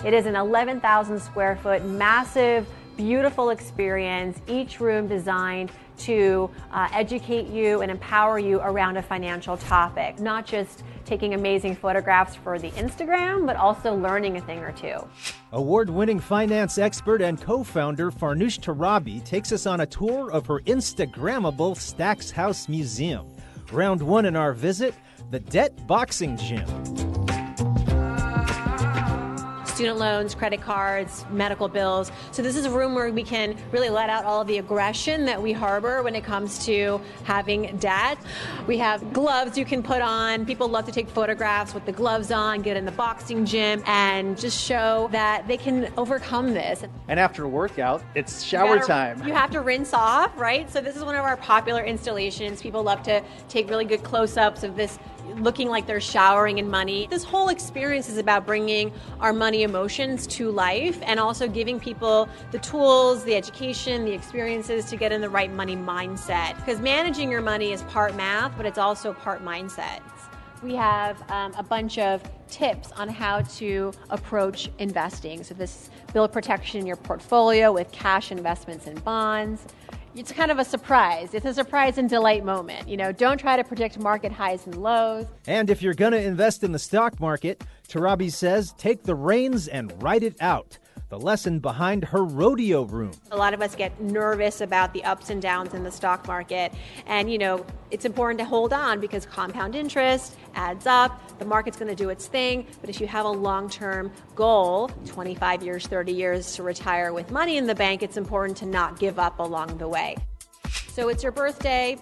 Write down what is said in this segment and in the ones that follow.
It is an 11,000 square foot, massive, beautiful experience, each room designed to educate you and empower you around a financial topic, not just taking amazing photographs for the Instagram, but also learning a thing or two. Award-winning finance expert and co-founder Farnoosh Torabi takes us on a tour of her Instagrammable Stacks House Museum. Round one in our visit, the Debt Boxing Gym. Student loans, credit cards, medical bills. So this is a room where we can really let out all of the aggression that we harbor when it comes to having debt. We have gloves you can put on. People love to take photographs with the gloves on, get in the boxing gym, and just show that they can overcome this. And after a workout, it's shower time. You have to rinse off, right? So this is one of our popular installations. People love to take really good close-ups of this looking like they're showering in money. This whole experience is about bringing our money emotions to life and also giving people the tools, the education, the experiences to get in the right money mindset. Because managing your money is part math, but it's also part mindset. We have a bunch of tips on how to approach investing. So this build protection in your portfolio with cash investments and bonds. It's kind of a surprise. It's a surprise and delight moment. You know, don't try to predict market highs and lows. And if you're going to invest in the stock market, Torabi says take the reins and ride it out. The lesson behind her rodeo room. A lot of us get nervous about the ups and downs in the stock market. And, you know, it's important to hold on because compound interest adds up. The market's going to do its thing. But if you have a long-term goal, 25 years, 30 years to retire with money in the bank, it's important to not give up along the way. So it's your birthday.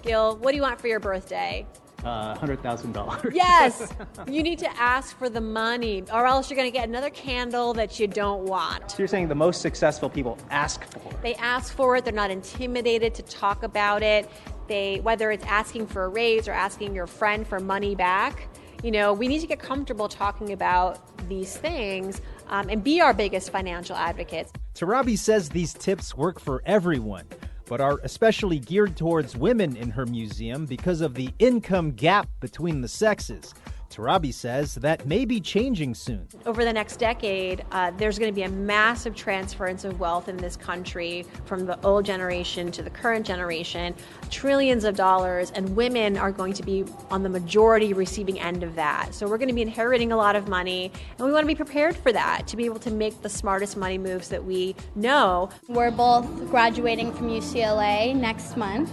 Gil, what do you want for your birthday? $100,000. Yes, you need to ask for the money or else you're going to get another candle that you don't want. So you're saying the most successful people ask for it? They ask for it. They're not intimidated to talk about it. Whether it's asking for a raise or asking your friend for money back, you know, we need to get comfortable talking about these things and be our biggest financial advocates. Torabi says these tips work for everyone, but are especially geared towards women in her museum because of the income gap between the sexes. Torabi says that may be changing soon. Over the next decade, there's going to be a massive transference of wealth in this country from the old generation to the current generation, trillions of dollars, and women are going to be on the majority receiving end of that. So we're going to be inheriting a lot of money, and we want to be prepared for that, to be able to make the smartest money moves that we know. We're both graduating from UCLA next month,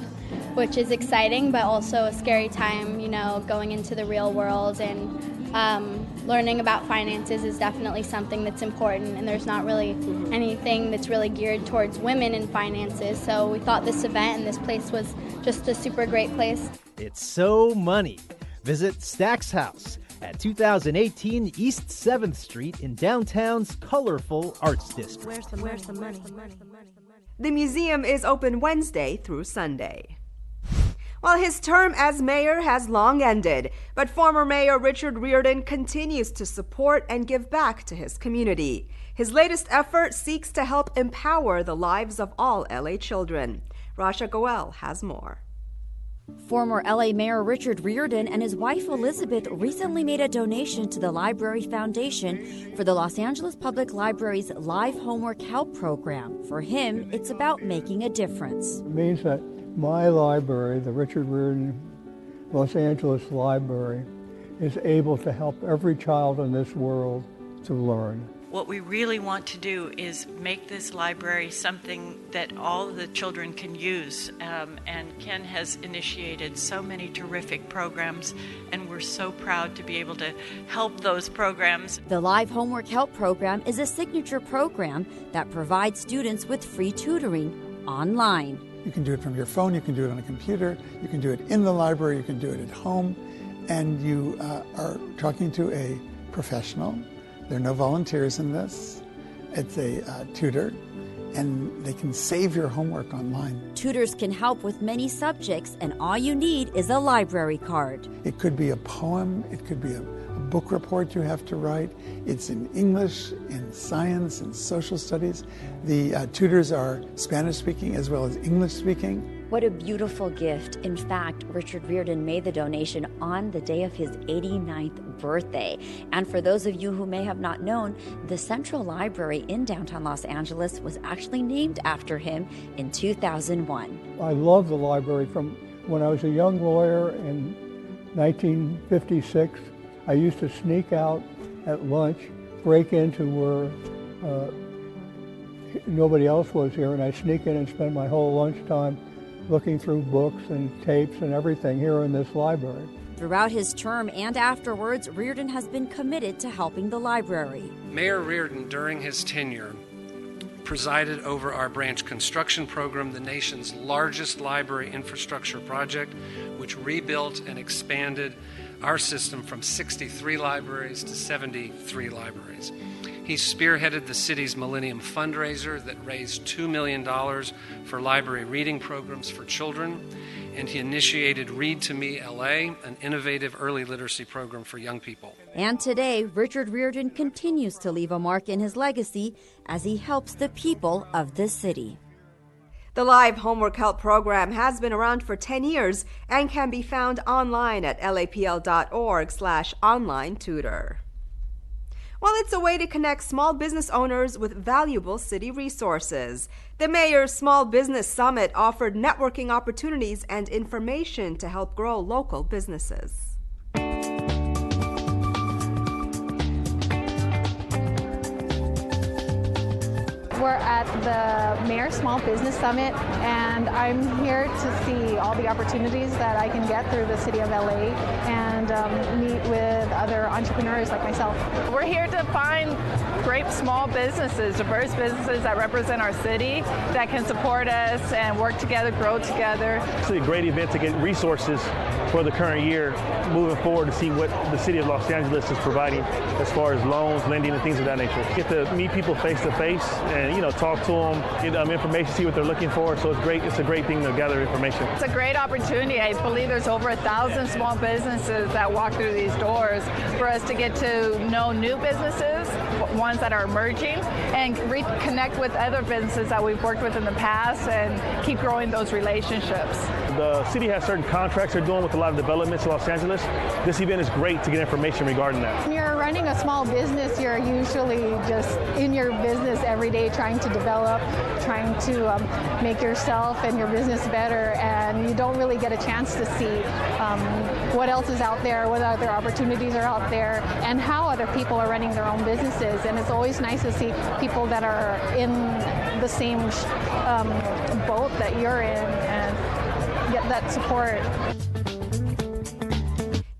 which is exciting, but also a scary time, you know, going into the real world, and learning about finances is definitely something that's important, and there's not really anything that's really geared towards women in finances, so we thought this event and this place was just a super great place. It's so money. Visit Stacks House at 2018 East 7th Street in downtown's colorful Arts District. Where's the money? The museum is open Wednesday through Sunday. Well, his term as mayor has long ended, but former Mayor Richard Riordan continues to support and give back to his community. His latest effort seeks to help empower the lives of all LA children. Rasha Goel has more. Former LA Mayor Richard Riordan and his wife Elizabeth recently made a donation to the Library Foundation for the Los Angeles Public Library's Live Homework Help program. For him, it's about making a difference. It means that my library, the Richard Riordan Los Angeles Library, is able to help every child in this world to learn. What we really want to do is make this library something that all the children can use, and Ken has initiated so many terrific programs, and we're so proud to be able to help those programs. The Live Homework Help program is a signature program that provides students with free tutoring online. You can do it from your phone, you can do it on a computer, you can do it in the library, you can do it at home, and you are talking to a professional. There are no volunteers in this. It's a tutor, and they can save your homework online. Tutors can help with many subjects, and all you need is a library card. It could be a poem, it could be a book report you have to write. It's in English, in science, in social studies. The tutors are Spanish speaking as well as English speaking. What a beautiful gift. In fact, Richard Riordan made the donation on the day of his 89th birthday. And for those of you who may have not known, the Central Library in downtown Los Angeles was actually named after him in 2001. I love the library. From when I was a young lawyer in 1956, I used to sneak out at lunch, break into where nobody else was here, and I sneak in and spend my whole lunchtime looking through books and tapes and everything here in this library. Throughout his term and afterwards, Riordan has been committed to helping the library. Mayor Riordan, during his tenure, presided over our branch construction program, the nation's largest library infrastructure project, which rebuilt and expanded our system from 63 libraries to 73 libraries. He spearheaded the city's Millennium fundraiser that raised $2 million for library reading programs for children, and he initiated Read to Me LA, an innovative early literacy program for young people. And today, Richard Riordan continues to leave a mark in his legacy as he helps the people of this city. The live homework help program has been around for 10 years and can be found online at lapl.org/online tutor. Well, it's a way to connect small business owners with valuable city resources. The Mayor's Small Business Summit offered networking opportunities and information to help grow local businesses. We're at the Mayor's Small Business Summit, and I'm here to see all the opportunities that I can get through the city of LA and meet with other entrepreneurs like myself. We're here to find great small businesses, diverse businesses that represent our city, that can support us and work together, grow together. It's a great event to get resources for the current year, moving forward to see what the city of Los Angeles is providing as far as loans, lending, and things of that nature. Get to meet people face to face and talk to them, get information, see what they're looking for. So it's great. It's a great thing to gather information. It's a great opportunity. I believe there's over 1,000 small businesses that walk through these doors for us to get to know new businesses, ones that are emerging, and reconnect with other businesses that we've worked with in the past and keep growing those relationships. The city has certain contracts they're doing with a lot of developments in Los Angeles. This event is great to get information regarding that. When you're running a small business, you're usually just in your business every day trying to develop, trying to make yourself and your business better, and you don't really get a chance to see what else is out there, what other opportunities are out there, and how other people are running their own businesses. And it's always nice to see people that are in the same boat that you're in and get that support.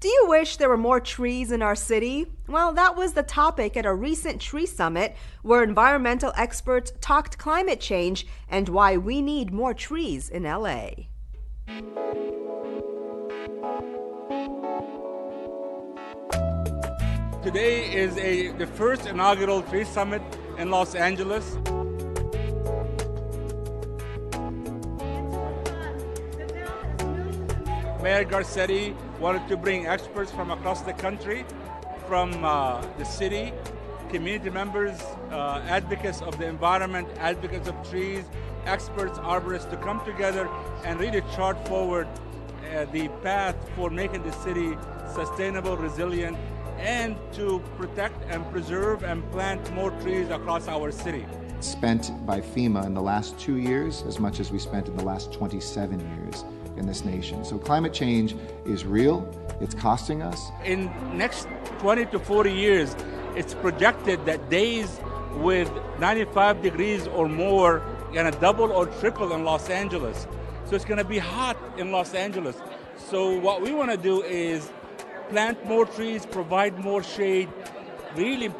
Do you wish there were more trees in our city? Well, that was the topic at a recent tree summit where environmental experts talked climate change and why we need more trees in LA. Today is the first inaugural tree summit in Los Angeles. Mayor Garcetti wanted to bring experts from across the country, from the city, community members, advocates of the environment, advocates of trees, experts, arborists to come together and really chart forward the path for making the city sustainable, resilient, and to protect and preserve and plant more trees across our city. Spent by FEMA in the last 2 years as much as we spent in the last 27 years in this nation. So climate change is real, it's costing us. In next 20 to 40 years, it's projected that days with 95 degrees or more are gonna double or triple in Los Angeles. So it's gonna be hot in Los Angeles. So what we wanna do is plant more trees, provide more shade, really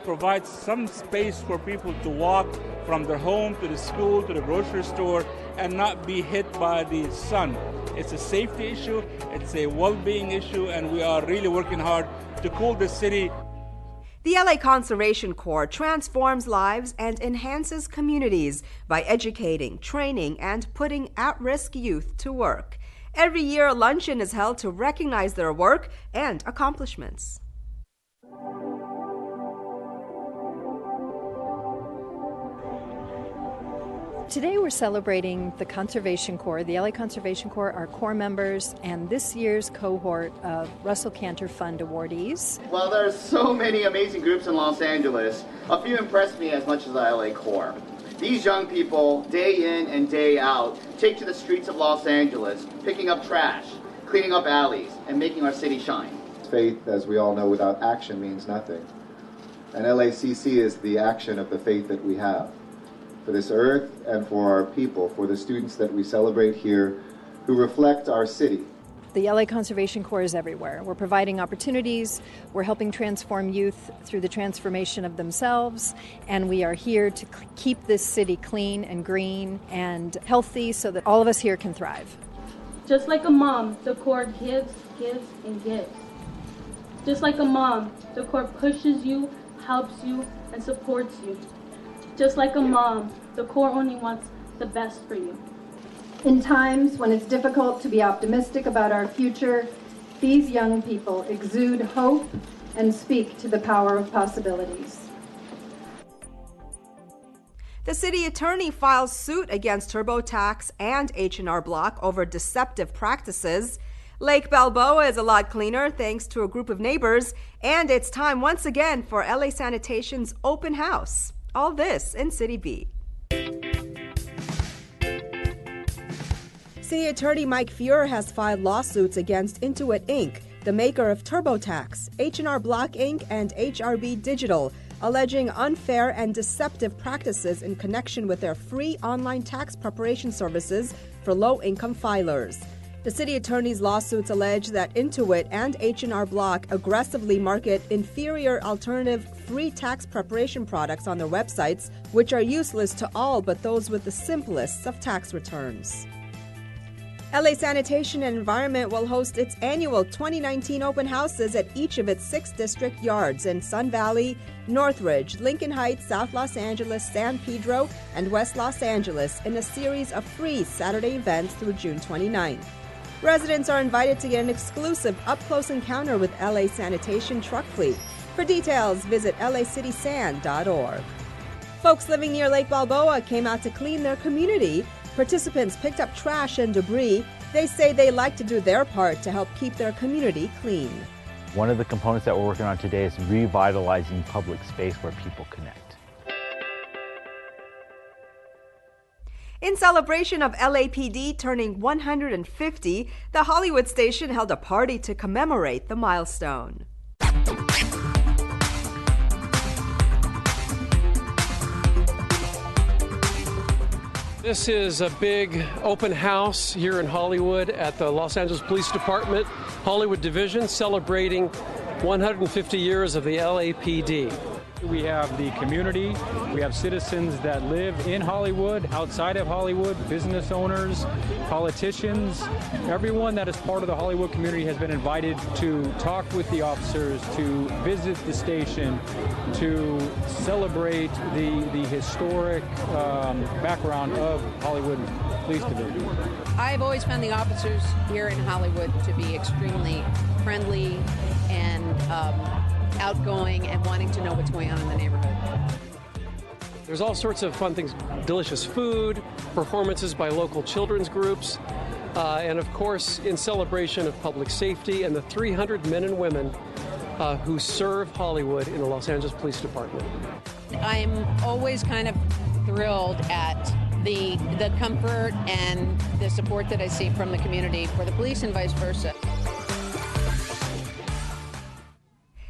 provide some space for people to walk from their home to the school to the grocery store and not be hit by the sun. It's a safety issue, it's a well-being issue, and we are really working hard to cool the city. The LA Conservation Corps transforms lives and enhances communities by educating, training, and putting at-risk youth to work. Every year, a luncheon is held to recognize their work and accomplishments. Today we're celebrating the Conservation Corps, the LA Conservation Corps, our Corps members, and this year's cohort of Russell Cantor Fund awardees. While there are so many amazing groups in Los Angeles, a few impressed me as much as the LA Corps. These young people, day in and day out, take to the streets of Los Angeles, picking up trash, cleaning up alleys, and making our city shine. Faith, as we all know, without action means nothing. And LACC is the action of the faith that we have for this earth and for our people, for the students that we celebrate here who reflect our city. The LA Conservation Corps is everywhere. We're providing opportunities, we're helping transform youth through the transformation of themselves, and we are here to keep this city clean and green and healthy so that all of us here can thrive. Just like a mom, the Corps gives, and gives. Just like a mom, the Corps pushes you, helps you, and supports you. Just like a mom, the Corps only wants the best for you. In times when it's difficult to be optimistic about our future, these young people exude hope and speak to the power of possibilities. The city attorney files suit against TurboTax and H&R Block over deceptive practices. Lake Balboa is a lot cleaner thanks to a group of neighbors, and it's time once again for LA Sanitation's open house. All this in City Beat. City Attorney Mike Fuhrer has filed lawsuits against Intuit Inc., the maker of TurboTax, H&R Block Inc., and HRB Digital, alleging unfair and deceptive practices in connection with their free online tax preparation services for low-income filers. The city attorney's lawsuits allege that Intuit and H&R Block aggressively market inferior alternative free tax preparation products on their websites, which are useless to all but those with the simplest of tax returns. LA Sanitation and Environment will host its annual 2019 open houses at each of its 6 district yards in Sun Valley, Northridge, Lincoln Heights, South Los Angeles, San Pedro, and West Los Angeles in a series of free Saturday events through June 29th. Residents are invited to get an exclusive up-close encounter with LA Sanitation truck fleet. For details, visit lacitysan.org. Folks living near Lake Balboa came out to clean their community. Participants picked up trash and debris. They say they like to do their part to help keep their community clean. One of the components that we're working on today is revitalizing public space where people connect. In celebration of LAPD turning 150, the Hollywood station held a party to commemorate the milestone. This is a big open house here in Hollywood at the Los Angeles Police Department Hollywood Division, celebrating 150 years of the LAPD. We have the community, we have citizens that live in Hollywood, outside of Hollywood, business owners, politicians. Everyone that is part of the Hollywood community has been invited to talk with the officers, to visit the station, to celebrate the historic background of Hollywood Police Division. I've always found the officers here in Hollywood to be extremely friendly and outgoing and wanting to know what's going on in the neighborhood. There's all sorts of fun things, delicious food, performances by local children's groups, and of course in celebration of public safety and the 300 men and women who serve Hollywood in the Los Angeles Police Department. I'm always kind of thrilled at the comfort and the support that I see from the community for the police and vice versa.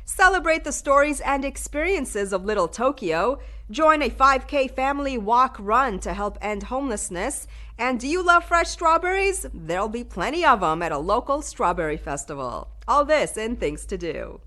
Celebrate the stories and experiences of Little Tokyo. Join a 5K family walk-run to help end homelessness. And do you love fresh strawberries? There'll be plenty of them at a local strawberry festival. All this in Things to Do.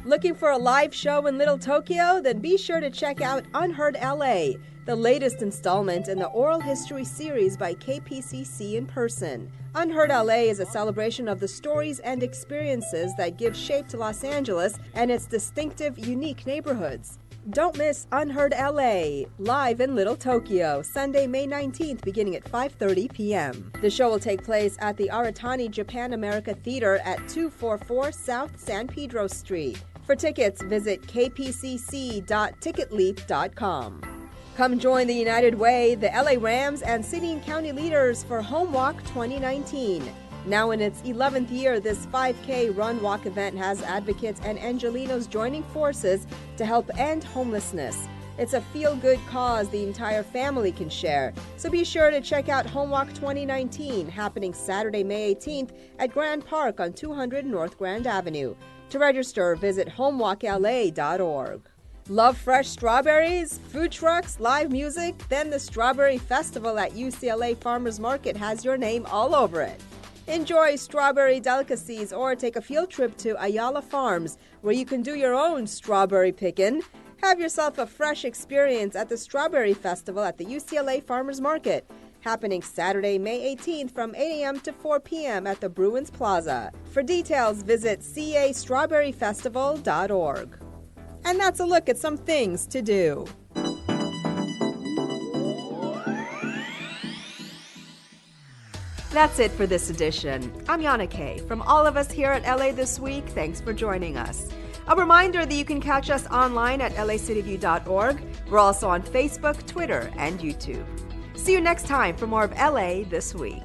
Looking for a live show in Little Tokyo? Then be sure to check out Unheard LA, the latest installment in the oral history series by KPCC in person. Unheard LA is a celebration of the stories and experiences that give shape to Los Angeles and its distinctive, unique neighborhoods. Don't miss Unheard LA, live in Little Tokyo, Sunday, May 19th, beginning at 5:30 p.m. The show will take place at the Aratani Japan America Theater at 244 South San Pedro Street. For tickets, visit kpcc.ticketleap.com. Come join the United Way, the LA Rams, and city and county leaders for Home Walk 2019. Now in its 11th year, this 5K run-walk event has advocates and Angelinos joining forces to help end homelessness. It's a feel-good cause the entire family can share. So be sure to check out Home Walk 2019, happening Saturday, May 18th at Grand Park on 200 North Grand Avenue. To register, visit homewalkla.org. Love fresh strawberries, food trucks, live music? Then the Strawberry Festival at UCLA Farmers Market has your name all over it. Enjoy strawberry delicacies or take a field trip to Ayala Farms, where you can do your own strawberry picking. Have yourself a fresh experience at the Strawberry Festival at the UCLA Farmers Market, happening Saturday, May 18th from 8 a.m. to 4 p.m. at the Bruins Plaza. For details, visit castrawberryfestival.org. And that's a look at some things to do. That's it for this edition. I'm Yana Kay. From all of us here at LA This Week, thanks for joining us. A reminder that you can catch us online at lacityview.org. We're also on Facebook, Twitter, and YouTube. See you next time for more of LA This Week.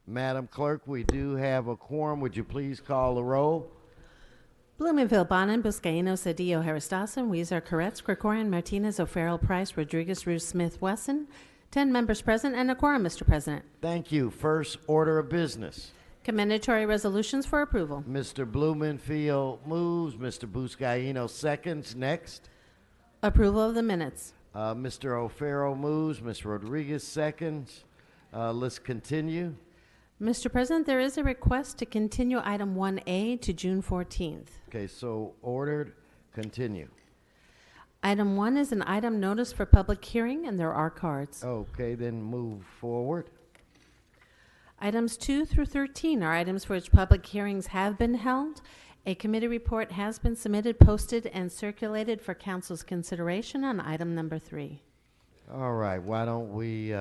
Madam Clerk, we do have a quorum. Would you please call the roll? Blumenville, Bonin, Buscaino, Cedillo, Heristason, Weezer, Koretz, Krikorian, Martinez, O'Farrell, Price, Rodriguez, Ruth, Smith, Wesson. 10 members present and a quorum, Mr. President. Thank you. First order of business. Commendatory resolutions for approval. Mr. Blumenfield moves. Mr. Buscaino seconds. Next. Approval of the minutes. Mr. O'Farrell moves. Ms. Rodriguez seconds. Let's continue. Mr. President, there is a request to continue item 1A to June 14th. Okay, so ordered. Continue. Item 1 is an item notice for public hearing, and there are cards. Okay, then move forward. Items 2 through 13 are items for which public hearings have been held. A committee report has been submitted, posted, and circulated for council's consideration on item number 3. All right, why don't we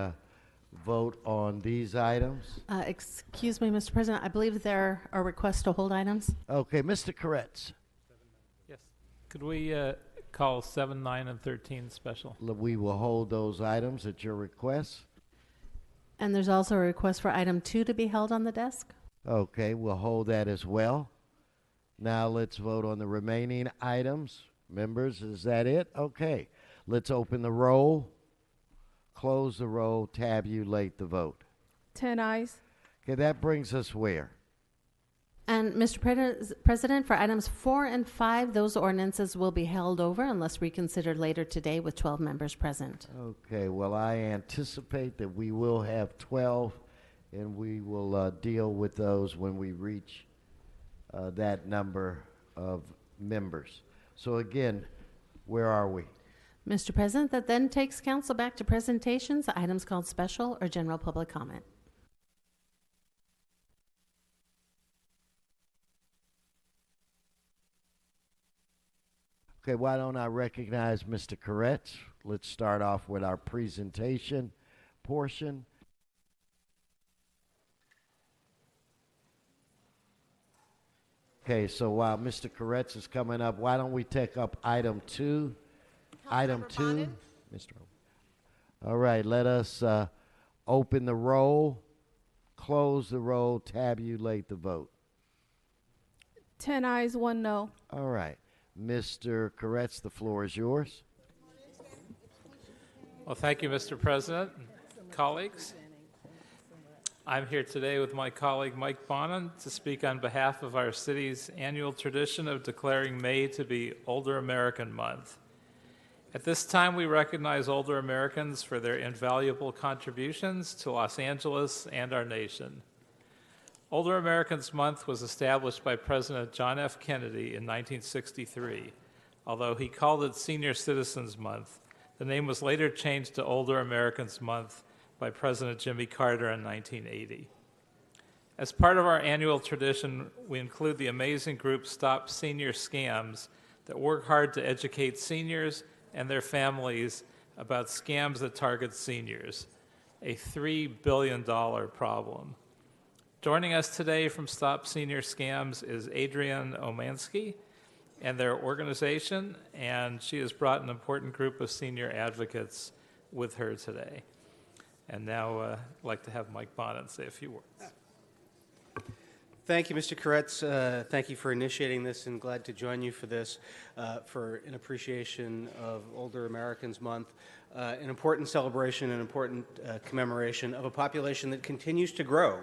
vote on these items? Excuse me, Mr. President, I believe there are requests to hold items. Okay, Mr. Koretz. Yes. Could we call 7, 9, and 13 special? We will hold those items at your request. And there's also a request for item 2 to be held on the desk. Okay, we'll hold that as well. Now let's vote on the remaining items. Members, is that it? Okay. Let's open the roll, close the roll, tabulate the vote. 10 ayes. Okay, that brings us where? And Mr. President, for items 4 and 5, those ordinances will be held over unless reconsidered later today with 12 members present. Okay, well, I anticipate that we will have 12, and we will deal with those when we reach that number of members. So again, where are we? Mr. President, that then takes council back to presentations, items called special or general public comment. Okay, why don't I recognize Mr. Koretz? Let's start off with our presentation portion. Okay, so while Mr. Koretz is coming up, why don't we take up item 2? Item 2. Mr. All right, let us open the roll, close the roll, tabulate the vote. 10 ayes, 1 no. All right. Mr. Koretz, the floor is yours. Well, thank you, Mr. President, colleagues. I'm here today with my colleague Mike Bonin to speak on behalf of our city's annual tradition of declaring May to be Older American Month. At this time, we recognize older Americans for their invaluable contributions to Los Angeles and our nation. Older Americans Month was established by President John F. Kennedy in 1963. Although he called it Senior Citizens Month, the name was later changed to Older Americans Month by President Jimmy Carter in 1980. As part of our annual tradition, we include the amazing group Stop Senior Scams that work hard to educate seniors and their families about scams that target seniors, a $3 billion problem. Joining us today from Stop Senior Scams is Adrienne Omansky and their organization, and she has brought an important group of senior advocates with her today. And now I'd like to have Mike Bonin say a few words. Thank you, Mr. Koretz. Thank you for initiating this, and glad to join you for this, for an appreciation of Older Americans Month, an important celebration, an important commemoration of a population that continues to grow.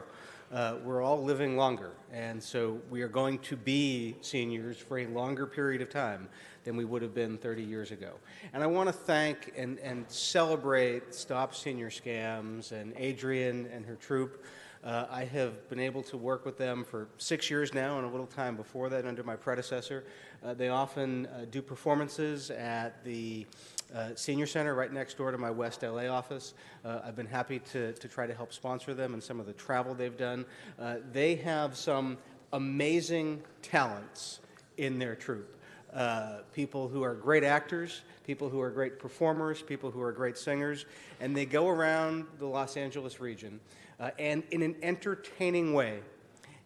We're all living longer, and so we are going to be seniors for a longer period of time than we would have been 30 years ago. And I want to thank and celebrate Stop Senior Scams and Adrienne and her troupe. I have been able to work with them for 6 years now, and a little time before that under my predecessor. They often do performances at the Senior Center right next door to my West LA office. I've been happy to try to help sponsor them and some of the travel they've done. They have some amazing talents in their troupe. People who are great actors, people who are great performers, people who are great singers, and they go around the Los Angeles region and in an entertaining way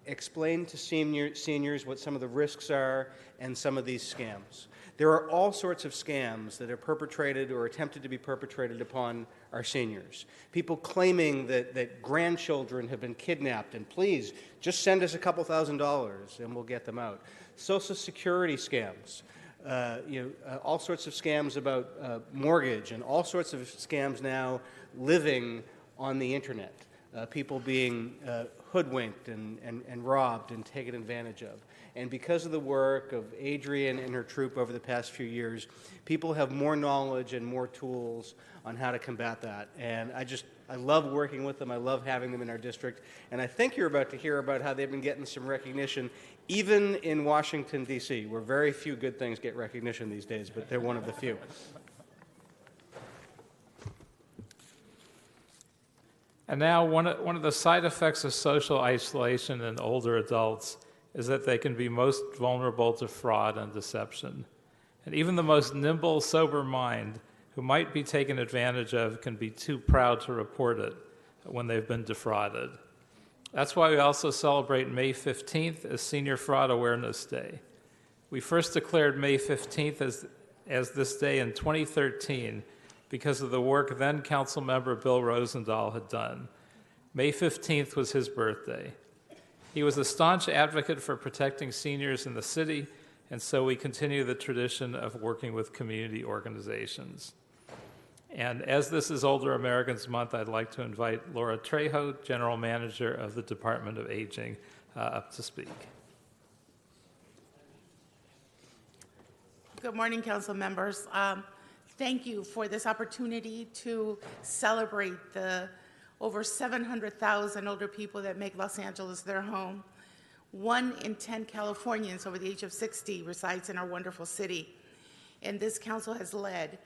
explain to seniors what some of the risks are and some of these scams. There are all sorts of scams that are perpetrated or attempted to be perpetrated upon our seniors. People claiming that grandchildren have been kidnapped, and please, just send us a couple $1,000s and we'll get them out. Social Security scams. All sorts of scams about mortgage, and all sorts of scams now living on the internet. People being hoodwinked and robbed and taken advantage of. And because of the work of Adrienne and her troop over the past few years, people have more knowledge and more tools on how to combat that. And I love working with them. I love having them in our district. And I think you're about to hear about how they've been getting some recognition, even in Washington, D.C., where very few good things get recognition these days, but they're one of the few. And now one of the side effects of social isolation in older adults is that they can be most vulnerable to fraud and deception. And even the most nimble, sober mind who might be taken advantage of can be too proud to report it when they've been defrauded. That's why we also celebrate May 15th as Senior Fraud Awareness Day. We first declared May 15th as this day in 2013 because of the work then Council Member Bill Rosendahl had done. May 15th was his birthday. He was a staunch advocate for protecting seniors in the city, and so we continue the tradition of working with community organizations. And as this is Older Americans Month, I'd like to invite Laura Trejo, General Manager of the Department of Aging, up to speak. Good morning, council members. Thank you for this opportunity to celebrate the over 700,000 older people that make Los Angeles their home. 1 in 10 Californians over the age of 60 resides in our wonderful city. And this council has led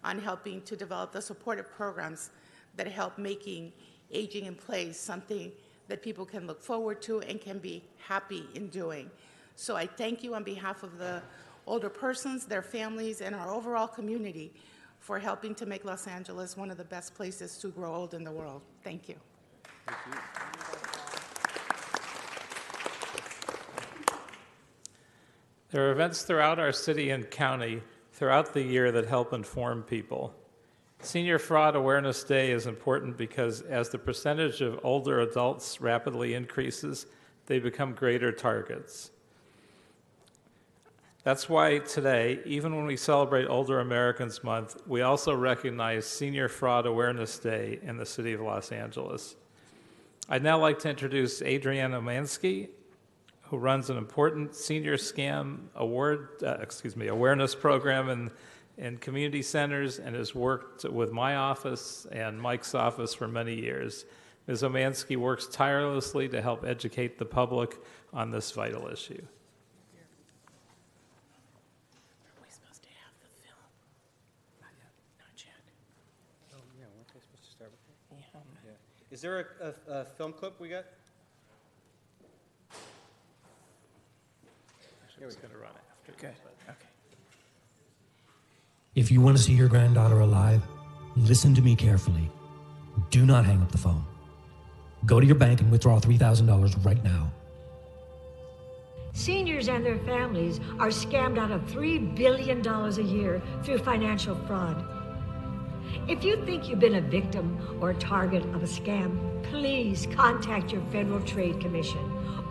on helping to develop the supportive programs that help making aging in place something that people can look forward to and can be happy in doing. So I thank you on behalf of the older persons, their families, and our overall community for helping to make Los Angeles one of the best places to grow old in the world. Thank you. Thank you. There are events throughout our city and county throughout the year that help inform people. Senior Fraud Awareness Day is important because as the percentage of older adults rapidly increases, they become greater targets. That's why today, even when we celebrate Older Americans Month, we also recognize Senior Fraud Awareness Day in the city of Los Angeles. I'd now like to introduce Adrienne Omansky, who runs an important senior scam awareness program in community centers and has worked with my office and Mike's office for many years. Ms. Omansky works tirelessly to help educate the public on this vital issue. Is there a film clip we got? Here we're going to run after. Okay. If you want to see your granddaughter alive, listen to me carefully. Do not hang up the phone. Go to your bank and withdraw $3,000 right now. Seniors and their families are scammed out of $3 billion a year through financial fraud. If you think you've been a victim or a target of a scam, please contact your Federal Trade Commission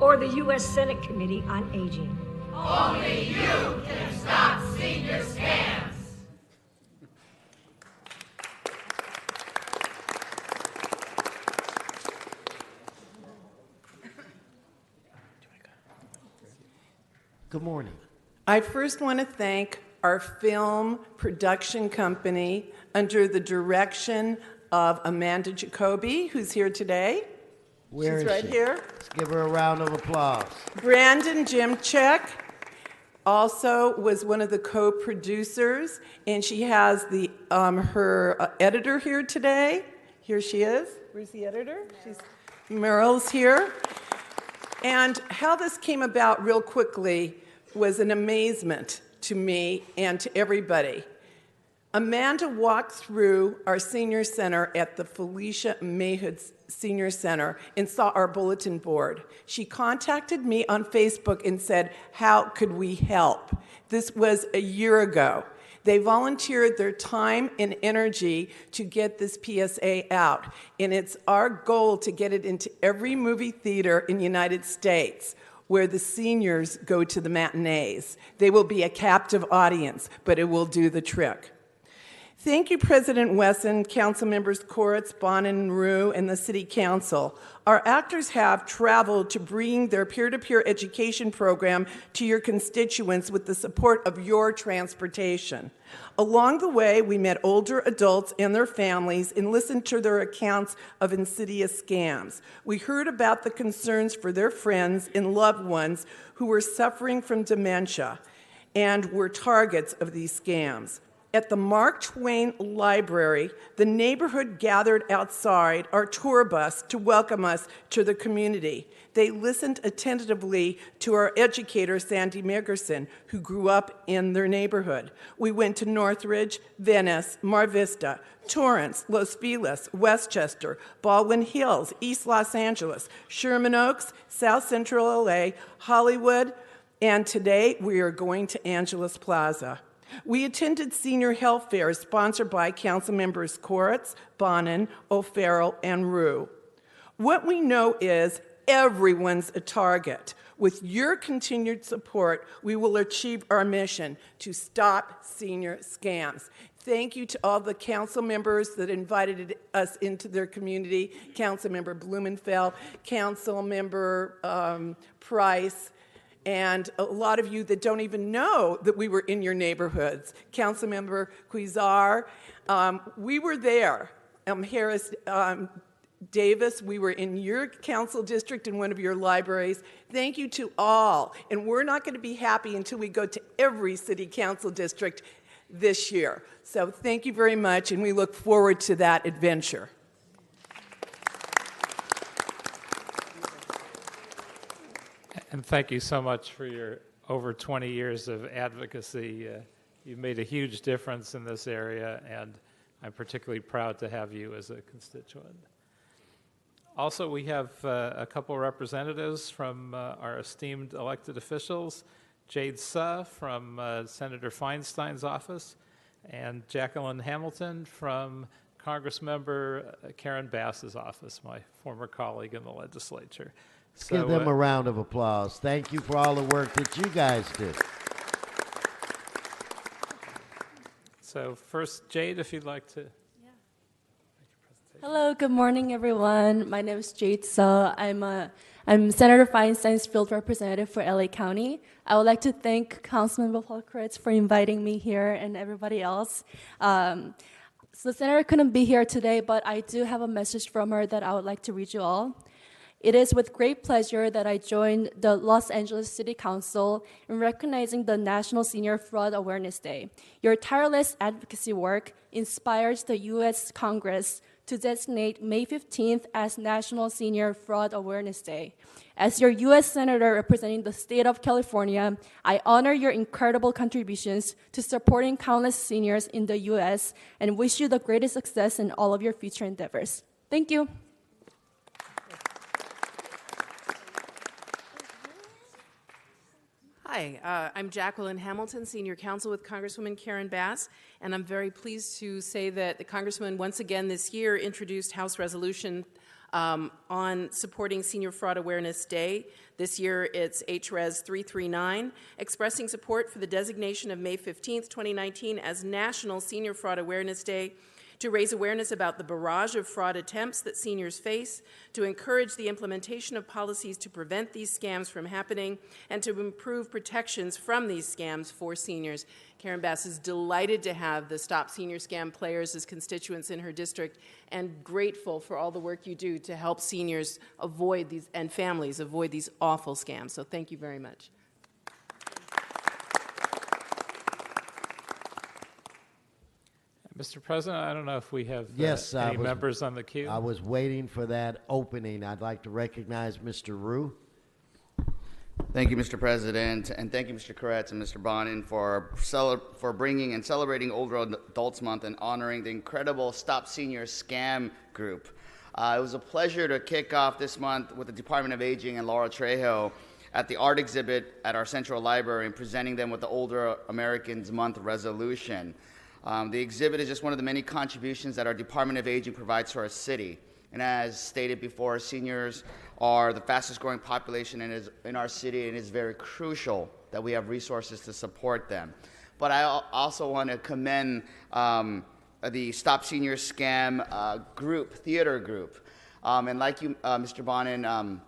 or the U.S. Senate Committee on Aging. Only you can stop senior scams. Good morning. I first want to thank our film production company under the direction of Amanda Jacoby, who's here today. Where She's is right she? here. Let's give her a round of applause. Brandon Jimchek also was one of the co-producers, and she has the her editor here today. Here she is. Where's the editor? Meryl's here. And how this came about real quickly was an amazement to me and to everybody. Amanda walked through our senior center at the Felicia Mayhood Senior Center and saw our bulletin board. She contacted me on Facebook and said, how could we help? This was a year ago. They volunteered their time and energy to get this PSA out, and it's our goal to get it into every movie theater in the United States where the seniors go to the matinees. They will be a captive audience, but it will do the trick. Thank you, President Wesson, Council Members Koretz, Bonin, and Rue, and the City Council. Our actors have traveled to bring their peer-to-peer education program to your constituents with the support of your transportation. Along the way, we met older adults and their families and listened to their accounts of insidious scams. We heard about the concerns for their friends and loved ones who were suffering from dementia and were targets of these scams. At the Mark Twain Library, the neighborhood gathered outside our tour bus to welcome us to the community. They listened attentively to our educator, Sandy Migerson, who grew up in their neighborhood. We went to Northridge, Venice, Mar Vista, Torrance, Los Feliz, Westchester, Baldwin Hills, East Los Angeles, Sherman Oaks, South Central LA, Hollywood, and today we are going to Angeles Plaza. We attended senior health fairs sponsored by Council Members Koretz, Bonin, O'Farrell, and Rue. What we know is everyone's a target. With your continued support, we will achieve our mission to stop senior scams. Thank you to all the council members that invited us into their community, Council Member Blumenfeld, Council Member Price, and a lot of you that don't even know that we were in your neighborhoods. Councilmember Cuizar, we were there. Harris Davis, we were in your council district in one of your libraries. Thank you to all. And we're not going to be happy until we go to every city council district this year. So thank you very much, and we look forward to that adventure. And thank you so much for your over 20 years of advocacy. You've made a huge difference in this area, and I'm particularly proud to have you as a constituent. Also, we have a couple representatives from our esteemed elected officials, Jade Suh from Senator Feinstein's office, and Jacqueline Hamilton from Congressmember Karen Bass's office, my former colleague in the legislature. Let's give them a round of applause. Thank you for all the work that you guys do. So first, Jade, if you'd like to. Hello, good morning, everyone. My name is Jade Suh. I'm Senator Feinstein's field representative for LA County. I would like to thank Councilmember Koretz for inviting me here and everybody else. So the senator couldn't be here today, but I do have a message from her that I would like to read you all. It is with great pleasure that I joined the Los Angeles City Council in recognizing the National Senior Fraud Awareness Day. Your tireless advocacy work inspires the U.S. Congress to designate May 15th as National Senior Fraud Awareness Day. As your U.S. Senator representing the state of California, I honor your incredible contributions to supporting countless seniors in the U.S. and wish you the greatest success in all of your future endeavors. Thank you. Hi, I'm Jacqueline Hamilton, Senior Counsel with Congresswoman Karen Bass, and I'm very pleased to say that the Congresswoman once again this year introduced House Resolution on supporting Senior Fraud Awareness Day. This year it's HRES 339, expressing support for the designation of May 15th, 2019 as National Senior Fraud Awareness Day, to raise awareness about the barrage of fraud attempts that seniors face, to encourage the implementation of policies to prevent these scams from happening, and to improve protections from these scams for seniors. Karen Bass is delighted to have the Stop Senior Scam players as constituents in her district and grateful for all the work you do to help seniors avoid these and families avoid these awful scams. So thank you very much. Mr. President, I don't know if we have any members on the queue. I was waiting for that opening. I'd like to recognize Mr. Rue. Thank you, Mr. President, and thank you, Mr. Koretz and Mr. Bonin, for bringing and celebrating Older Adults Month and honoring the incredible Stop Senior Scam group. It was a pleasure to kick off this month with the Department of Aging and Laura Trejo at the art exhibit at our Central Library and presenting them with the Older Americans Month resolution. The exhibit is just one of the many contributions that our Department of Aging provides to our city. And as stated before, seniors are the fastest growing population in our city, and it's very crucial that we have resources to support them. But I also want to commend the Stop Senior Scam theater group. And like you, Mr. Bonin,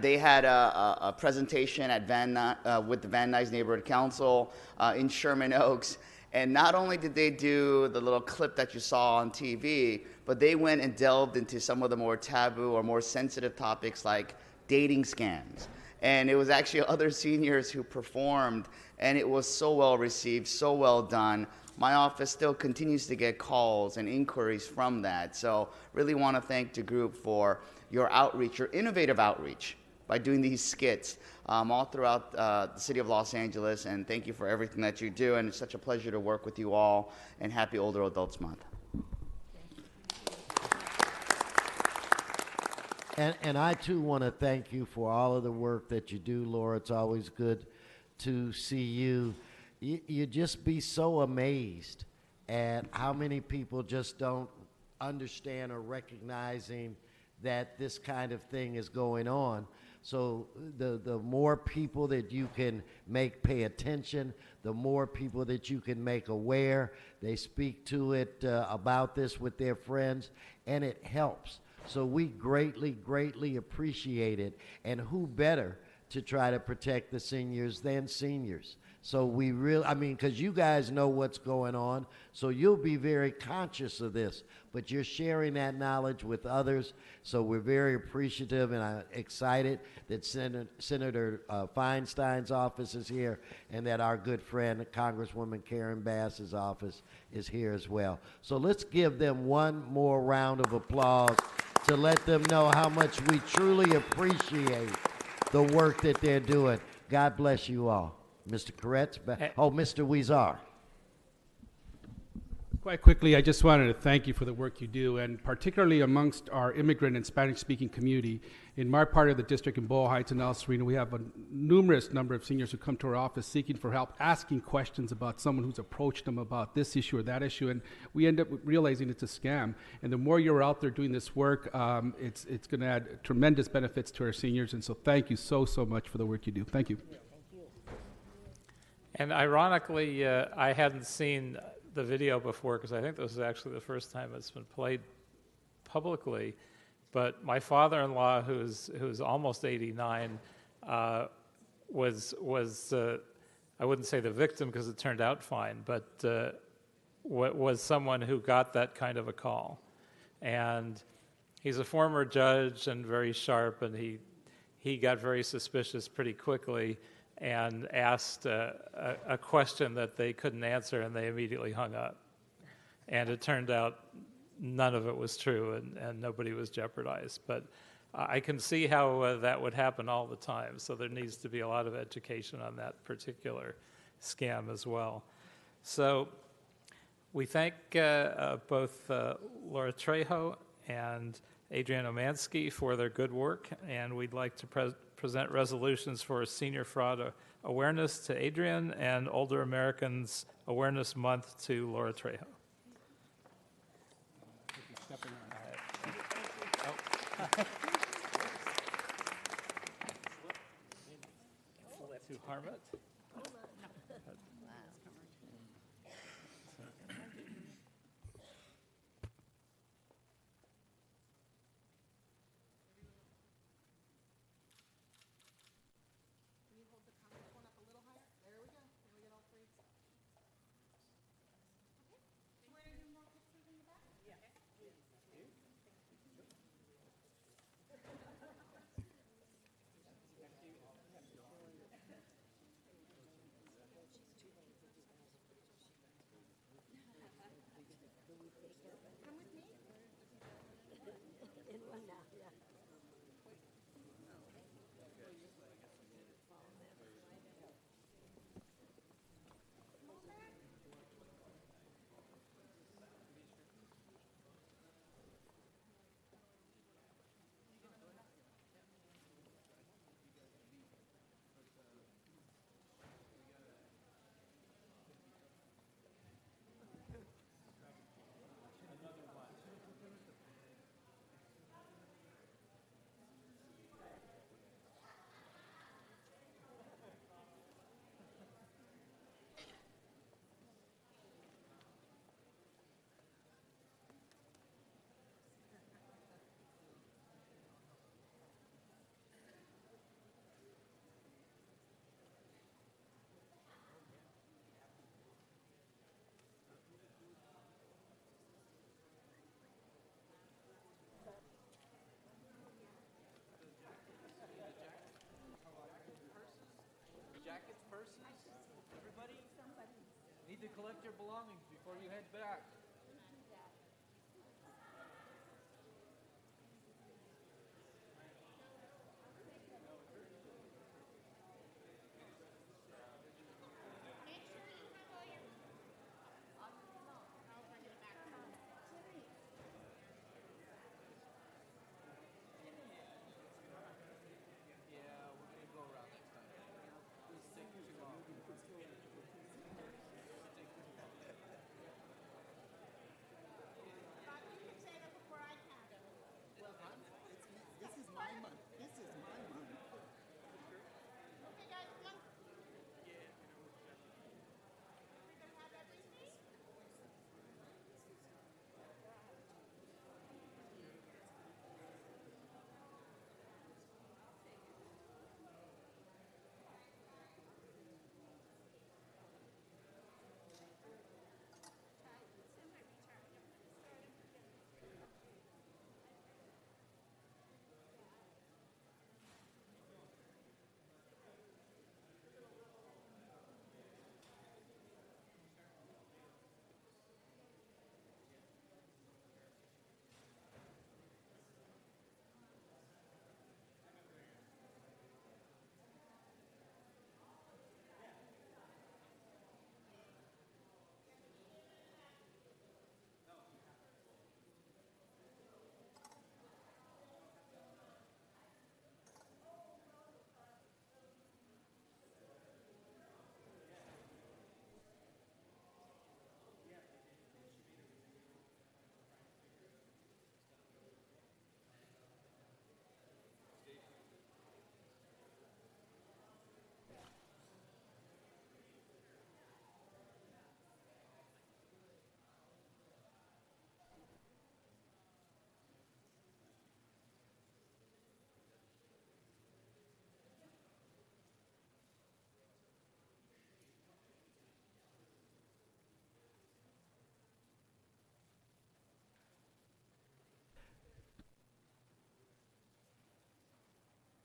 they had a presentation at with the Van Nuys Neighborhood Council in Sherman Oaks. And not only did they do the little clip that you saw on TV, but they went and delved into some of the more taboo or more sensitive topics like dating scams. And it was actually other seniors who performed, and it was so well received, so well done. My office still continues to get calls and inquiries from that. So really want to thank the group for your outreach, your innovative outreach by doing these skits all throughout the city of Los Angeles. And thank you for everything that you do. And it's such a pleasure to work with you all. And happy Older Adults Month. And I, too, want to thank you for all of the work that you do, Laura. It's always good to see you. You just be so amazed at how many people just don't understand or recognizing that this kind of thing is going on. So the more people that you can make pay attention, the more people that you can make aware, they speak to it about this with their friends, and it helps. So we greatly, greatly appreciate it. And who better to try to protect the seniors than seniors? So we really, because you guys know what's going on, so you'll be very conscious of this, but you're sharing that knowledge with others. So we're very appreciative, and I'm excited that Senator Feinstein's office is here and that our good friend, Congresswoman Karen Bass's office is here as well. So let's give them one more round of applause to let them know how much we truly appreciate the work that they're doing. God bless you all. Mr. Koretz? Mr. Weezar. Quite quickly, I just wanted to thank you for the work you do, and particularly amongst our immigrant and Spanish-speaking community. In my part of the district in Boyle Heights and El Sereno, we have a numerous number of seniors who come to our office seeking for help, asking questions about someone who's approached them about this issue or that issue, and we end up realizing it's a scam. And the more you're out there doing this work, it's going to add tremendous benefits to our seniors, and so thank you so much for the work you do. Thank you. And ironically, I hadn't seen the video before because I think this is actually the first time it's been played publicly. But my father-in-law, who's almost 89, was I wouldn't say the victim because it turned out fine, but was someone who got that kind of a call. And he's a former judge and very sharp, and he got very suspicious pretty quickly and asked a question that they couldn't answer, and they immediately hung up. And it turned out none of it was true, and nobody was jeopardized. But I can see how that would happen all the time, so there needs to be a lot of education on that particular scam as well. So we thank both Laura Trejo and Adrienne Omansky for their good work, and we'd like to present resolutions for Senior Fraud Awareness to Adrienne and Older Americans Awareness Month to Laura Trejo. To harm it? need to collect your belongings before you head back.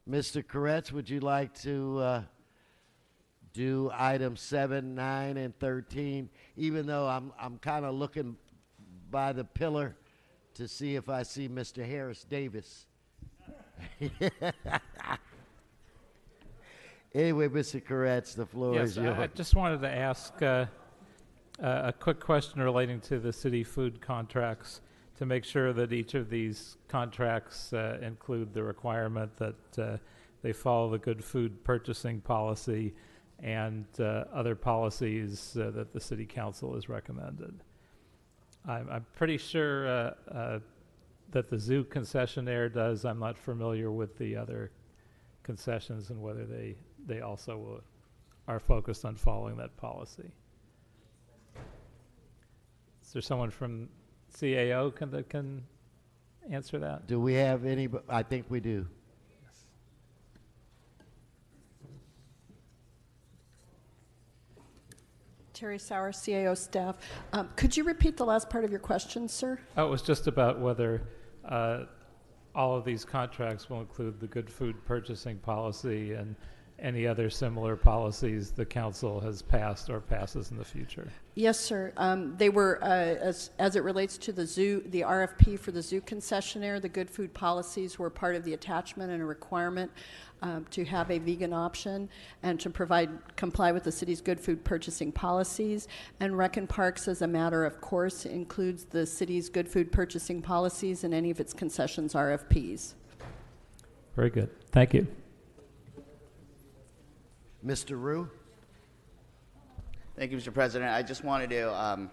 Mr. Koretz, would you like to do items 7, 9, and 13? Even though I'm kind of looking by the pillar to see if I see Mr. Harris Davis. Anyway, Mr. Koretz, the floor is yours. I just wanted to ask a quick question relating to the city food contracts to make sure that each of these contracts include the requirement that they follow the good food purchasing policy and other policies that the city council has recommended. I'm pretty sure that the zoo concessionaire does. I'm not familiar with the other concessions and whether they also are focused on following that policy. Is there someone from CAO that can answer that? Do we have any? I think we do. Terry Sauer, CAO staff. Could you repeat the last part of your question, sir? Oh, it was just about whether all of these contracts will include the good food purchasing policy and any other similar policies the council has passed or passes in the future. Yes, sir. They were, as it relates to the zoo, the RFP for the zoo concessionaire, the good food policies were part of the attachment and a requirement to have a vegan option and to comply with the city's good food purchasing policies. And Rec and Parks, as a matter of course, includes the city's good food purchasing policies and any of its concessions RFPs. Very good. Thank you. Mr. Rue? Thank you, Mr. President. I just wanted to,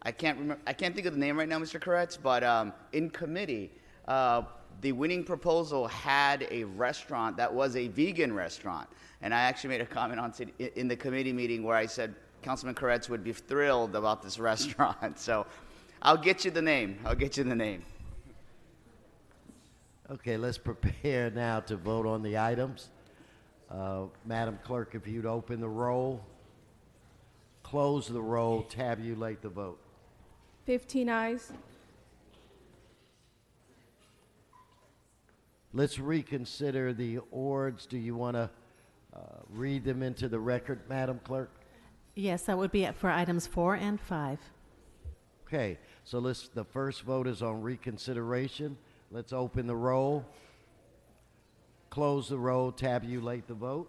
I can't think of the name right now, Mr. Koretz, but in committee, the winning proposal had a restaurant that was a vegan restaurant. And I actually made a comment in the committee meeting where I said Councilman Koretz would be thrilled about this restaurant. So I'll get you the name. Okay, let's prepare now to vote on the items. Madam Clerk, if you'd open the roll, close the roll, tabulate the vote. 15 ayes. Let's reconsider the ords. Do you want to read them into the record, Madam Clerk? Yes, that would be for items 4 and 5. Okay, so the first vote is on reconsideration. Let's open the roll, close the roll, tabulate the vote.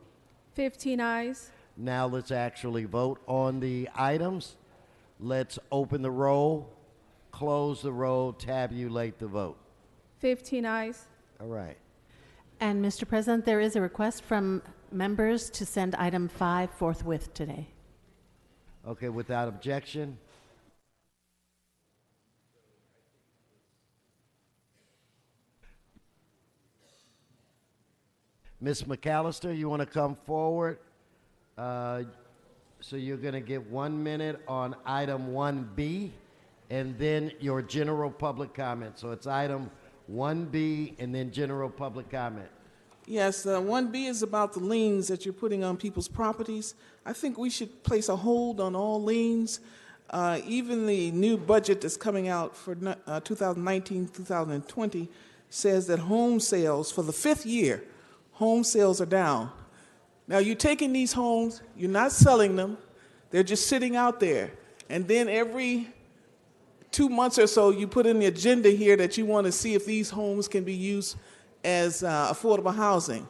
15 ayes. Now let's actually vote on the items. Let's open the roll, close the roll, tabulate the vote. 15 ayes. All right. And Mr. President, there is a request from members to send item 5 forthwith today. Okay, without objection. Ms. McAllister, you want to come forward? So you're going to get 1 minute on item 1B and then your general public comment. So it's item 1B and then general public comment. Yes, 1B is about the liens that you're putting on people's properties. I think we should place a hold on all liens. Even the new budget that's coming out for 2019-2020 says that home sales for the 5th year, home sales are down. Now, you're taking these homes, you're not selling them, they're just sitting out there. And then every 2 months or so, you put in the agenda here that you want to see if these homes can be used as affordable housing.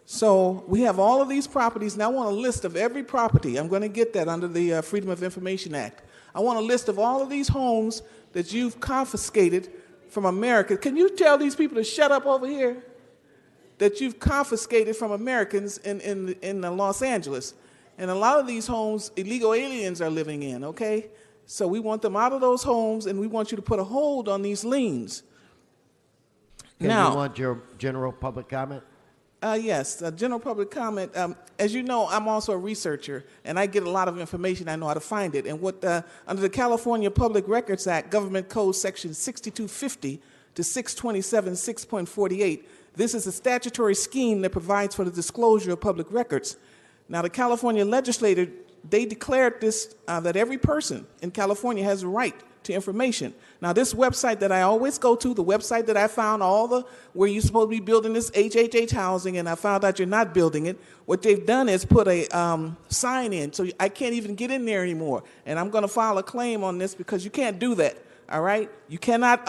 So we have all of these properties, and I want a list of every property. I'm going to get that under the Freedom of Information Act. I want a list of all of these homes that you've confiscated from America. Can you tell these people to shut up over here? That you've confiscated from Americans in Los Angeles. And a lot of these homes, illegal aliens are living in, okay? So we want them out of those homes, and we want you to put a hold on these liens. Okay, Now, you want your general public comment? Yes, general public comment. As you know, I'm also a researcher, and I get a lot of information. I know how to find it. And what under the California Public Records Act, Government Code Section 6250 to 627 6.48, this is a statutory scheme that provides for the disclosure of public records. Now, the California legislature, they declared this, that every person in California has a right to information. Now, this website that I always go to, the website that I found where you're supposed to be building this HHH housing, and I found out you're not building it, what they've done is put a sign in, so I can't even get in there anymore. And I'm going to file a claim on this because you can't do that. All right? You cannot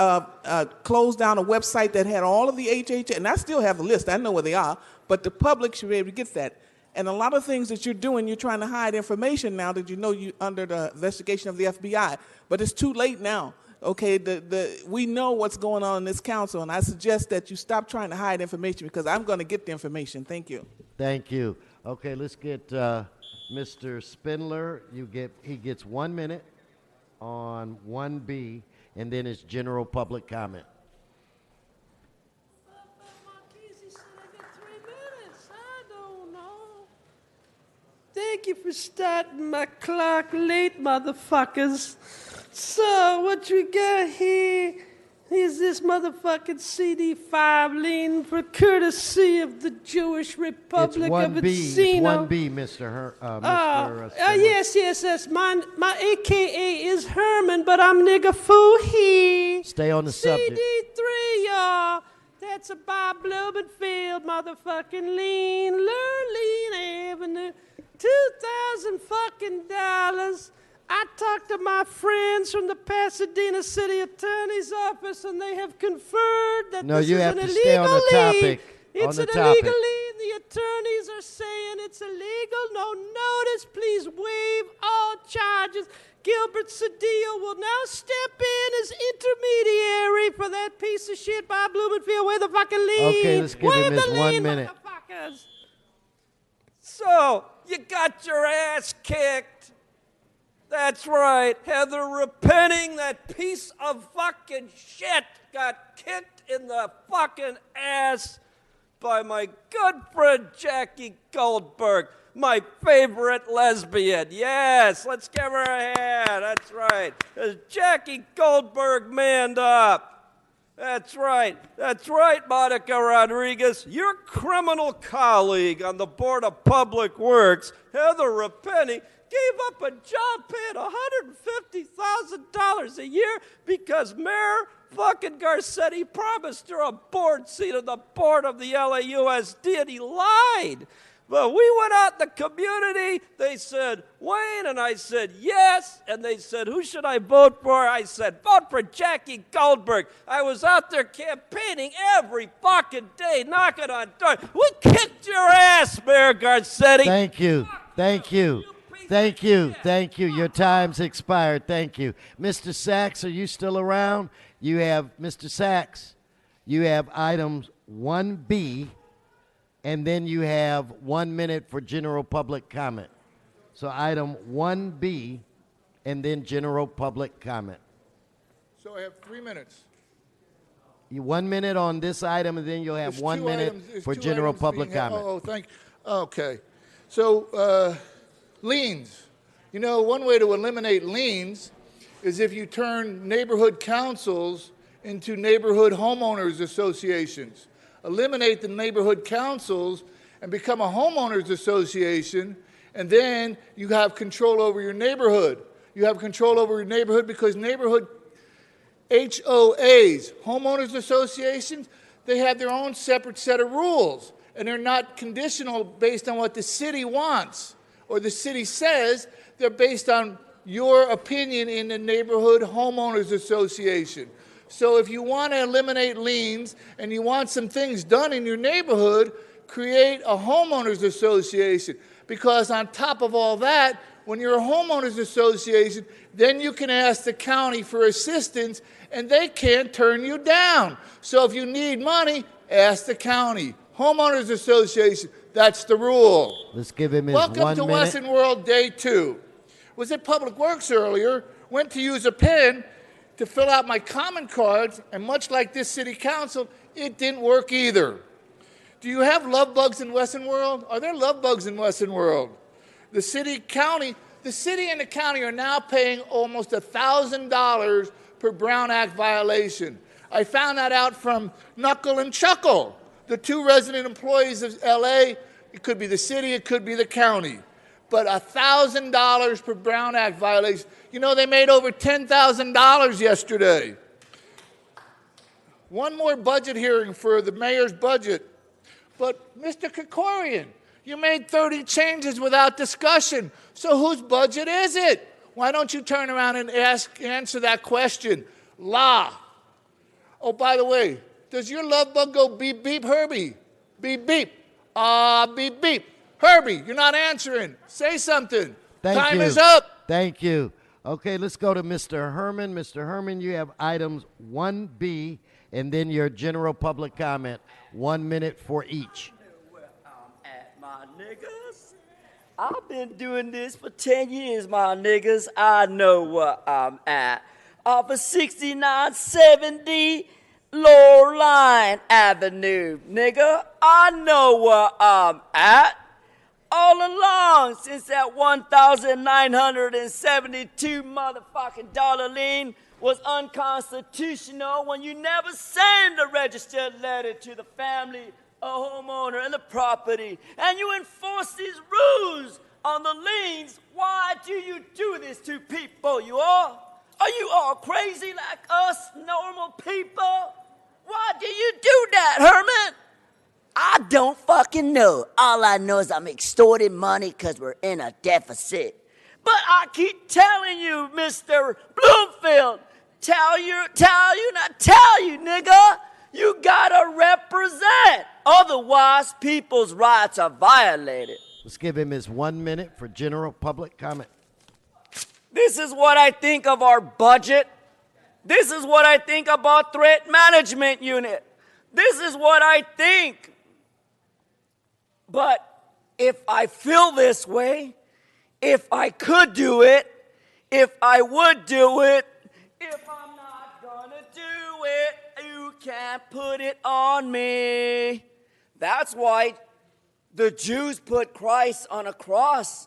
close down a website that had all of the HHH, and I still have the list. I know where they are, but the public should be able to get that. And a lot of things that you're doing, you're trying to hide information now that you know you under the investigation of the FBI. But it's too late now. Okay, we know what's going on in this council, and I suggest that you stop trying to hide information because I'm going to get the information. Thank you. Thank you. Okay, let's get Mr. Spindler. He gets 1 minute on 1B, and then it's general public comment. Thank you for starting my clock late, motherfuckers. So, what we got here is this motherfucking CD5 lien for courtesy of the Jewish Republic of Encino. It's 1B, Mr. Yes. My AKA is Herman, but I'm nigga foo he. Stay on the subject. CD3, y'all. That's a Bob Blumenfield motherfucking lien. Lurleen Avenue. $2,000 fucking dollars. I talked to my friends from the Pasadena City Attorney's Office, and they have conferred that this is an illegal lien. No, you have to stay on the topic. It's an illegal lien. The attorneys are saying it's illegal. No notice. Please waive all charges. Gilbert Cedillo will now step in as intermediary for that piece of shit Bob Blumenfield. Where the fucking lien? Okay, let's give him his 1 minute. So, you got your ass kicked. That's right. Heather Repenning, that piece of fucking shit, got kicked in the fucking ass by my good friend Jackie Goldberg, my favorite lesbian. Yes, let's give her a hand. That's right. Jackie Goldberg manned up. That's right, Monica Rodriguez. Your criminal colleague on the Board of Public Works, Heather Repenning, gave up a job paying $150,000 a year because Mayor fucking Garcetti promised her a board seat on the board of the LAUSD, and he lied. But we went out in the community. They said, Wayne, and I said, yes. And they said, who should I vote for? I said, vote for Jackie Goldberg. I was out there campaigning every fucking day, knocking on doors. We kicked your ass, Mayor Garcetti. Thank you. Thank you. Thank you. Thank you. Your time's expired. Thank you. Mr. Sachs, are you still around? You have, Mr. Sachs, you have items 1B, and then you have 1 minute for general public comment. So item 1B, and then general public comment. So I have 3 minutes. 1 minute on this item, and then you'll have There's 1 two minute items- for two general items public being held. comment. Oh, thank you. Okay. So liens. You know, one way to eliminate liens is if you turn neighborhood councils into neighborhood homeowners associations. Eliminate the neighborhood councils and become a homeowners association, and then you have control over your neighborhood. You have control over your neighborhood because neighborhood HOAs, homeowners associations, they have their own separate set of rules, and they're not conditional based on what the city wants or the city says. They're based on your opinion in the neighborhood homeowners association. So if you want to eliminate liens and you want some things done in your neighborhood, create a homeowners association. Because on top of all that, when you're a homeowners association, then you can ask the county for assistance and they can't turn you down. So if you need money, ask the county. Homeowners association, that's the rule. Let's give him his Welcome 1 to minute. Western World Day 2. Was at Public Works earlier, went to use a pen to fill out my comment cards, and much like this city council, it didn't work either. Do you have love bugs in Western World? Are there love bugs in Western World? The city and the county are now paying almost $1,000 per Brown Act violation. I found that out from Knuckle and Chuckle, the two resident employees of LA. It could be the city, it could be the county. But $1,000 per Brown Act violation. You know, they made over $10,000 yesterday. One more budget hearing for the mayor's budget. But Mr. Krikorian, you made 30 changes without discussion. So whose budget is it? Why don't you turn around and answer that question? Oh, by the way, does your love bug go beep, beep, Herbie? Beep, beep. Beep, beep. Herbie, you're not answering. Say something. Time is up. Thank you. Okay, let's go to Mr. Herman. Mr. Herman, you have items 1B and then your general public comment. 1 minute for each. My niggas, I've been doing this for 10 years, my niggas. I know where I'm at. Off of 6970 Loreline Avenue, nigga. I know where I'm at. All along, since that 1,972 motherfucking dollar lien was unconstitutional when you never send a registered letter to the family, a homeowner, and the property, and you enforce these rules on the liens. Why do you do this to people, you all? Are you all crazy like us normal people? Why do you do that, Herman? I don't fucking know. All I know is I'm extorting money because we're in a deficit. But I keep telling you, Mr. Bloomfield, tell you, nigga, you gotta represent. Otherwise, people's rights are violated. Let's give him his 1 minute for general public comment. This is what I think of our budget. This is what I think about threat management unit. This is what I think. But if I feel this way, if I could do it, if I would do it, if I'm not gonna do it, you can't put it on me. That's why the Jews put Christ on a cross.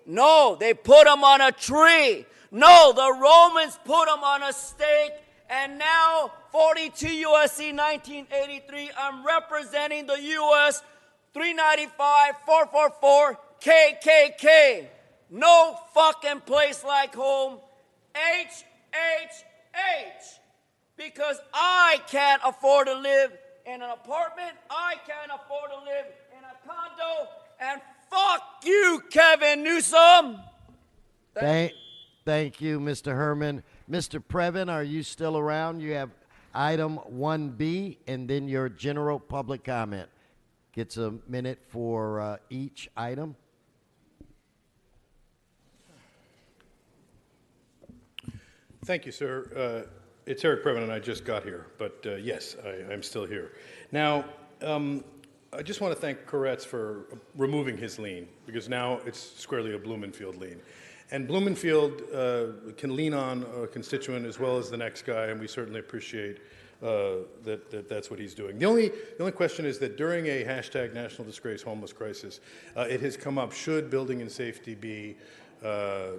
No, they put him on a tree. No, the Romans put him on a stake. And now, 42 U.S.C. 1983, I'm representing the U.S. 395 444 KKK. No fucking place like home. H. Because I can't afford to live in an apartment. I can't afford to live in a condo. And fuck you, Kevin Newsom. Thank you, Mr. Herman. Mr. Previn, are you still around? You have item 1B and then your general public comment. Gets a minute for each item. Thank you, sir. It's Eric Previn, and I just got here, but yes, I'm still here. Now, I just want to thank Koretz for removing his lien, because now it's squarely a Blumenfield lien. And Blumenfield can lean on a constituent as well as the next guy, and we certainly appreciate that's what he's doing. The only question is that during a hashtag national disgrace homeless crisis, it has come up, should building and safety be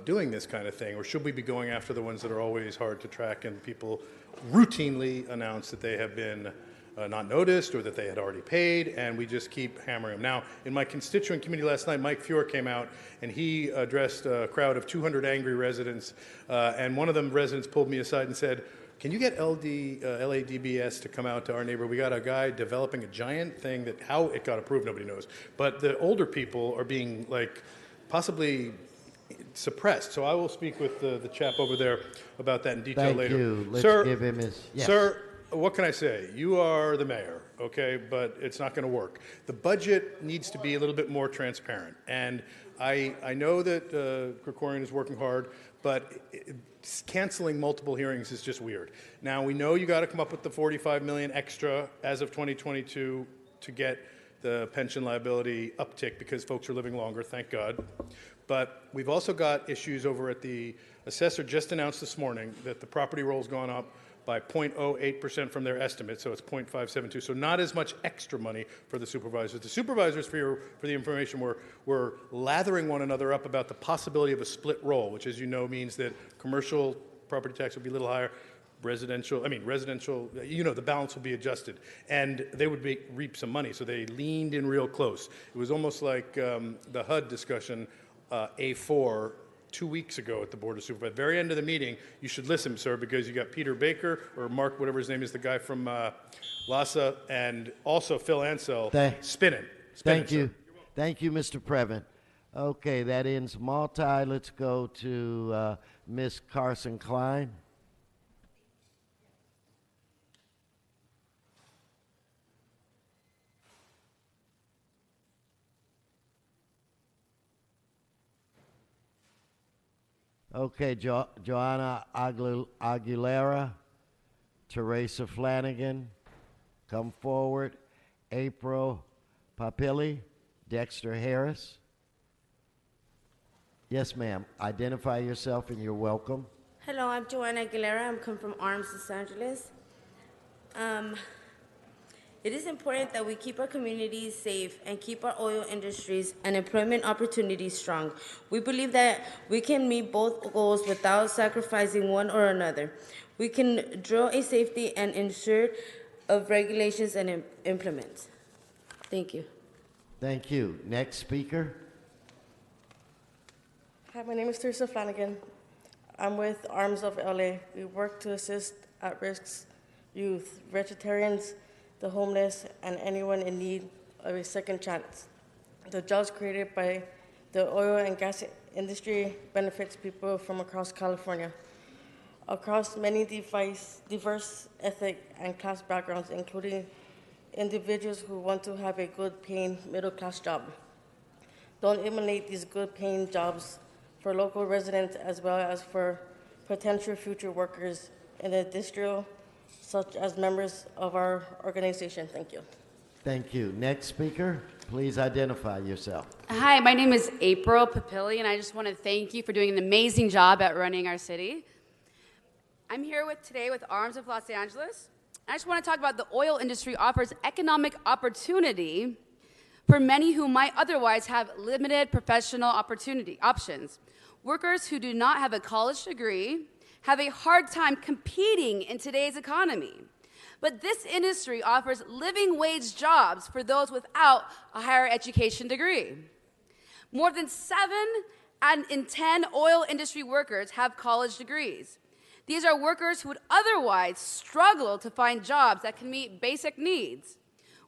doing this kind of thing, or should we be going after the ones that are always hard to track and people routinely announce that they have been not noticed or that they had already paid, and we just keep hammering them. Now, in my constituent committee last night, Mike Fior came out and he addressed a crowd of 200 angry residents, and one of them residents pulled me aside and said, can you get LADBS to come out to our neighborhood? We got a guy developing a giant thing that how it got approved, nobody knows. But the older people are being like possibly suppressed. So I will speak with the chap over there about that in detail later. Thank you. Let's Sir, give him his... Yes. Sir, what can I say? You are the mayor, okay, but it's not going to work. The budget needs to be a little bit more transparent. And I know that Krikorian is working hard, but canceling multiple hearings is just weird. Now, we know you got to come up with the $45 million extra as of 2022 to get the pension liability uptick because folks are living longer, thank God. But we've also got issues over at the assessor just announced this morning that the property roll's gone up by 0.08% from their estimate, so it's 0.572. So not as much extra money for the supervisors. The supervisors, for the information, were lathering one another up about the possibility of a split roll, which, as you know, means that commercial property tax will be a little higher, residential, the balance will be adjusted, and they would reap some money. So they leaned in real close. It was almost like the HUD discussion, A4. 2 weeks ago at the Board of Supervisors. At the very end of the meeting, you should listen, sir, because you got Peter Baker, or Mark, whatever his name is, the guy from LASA, and also Phil Ansell spinning. Thank you. Thank you, Mr. Previn. Okay, that ends multi. Let's go to Ms. Carson Klein. Okay, Joanna Aguilera, Teresa Flanagan, come forward. April Papilli, Dexter Harris. Yes, ma'am. Identify yourself and you're welcome. Hello, I'm Joanna Aguilera. I'm come from Arms, Los Angeles. It is important that we keep our communities safe and keep our oil industries and employment opportunities strong. We believe that we can meet both goals without sacrificing one or another. We can drill a safety and ensure of regulations and implement. Thank you. Thank you. Next speaker. Hi, my name is Teresa Flanagan. I'm with Arms of LA. We work to assist at-risk youth, vegetarians, the homeless, and anyone in need of a second chance. The jobs created by the oil and gas industry benefits people from across California, across many diverse ethnic and class backgrounds, including individuals who want to have a good-paying middle-class job. Don't eliminate these good-paying jobs for local residents as well as for potential future workers in the district, such as members of our organization. Thank you. Thank you. Next speaker, please identify yourself. Hi, my name is April Papilli, and I just want to thank you for doing an amazing job at running our city. I'm here today with Arms of Los Angeles. I just want to talk about the oil industry offers economic opportunity for many who might otherwise have limited professional options. Workers who do not have a college degree have a hard time competing in today's economy. But this industry offers living wage jobs for those without a higher education degree. More than 7 in 10 oil industry workers have college degrees. These are workers who would otherwise struggle to find jobs that can meet basic needs.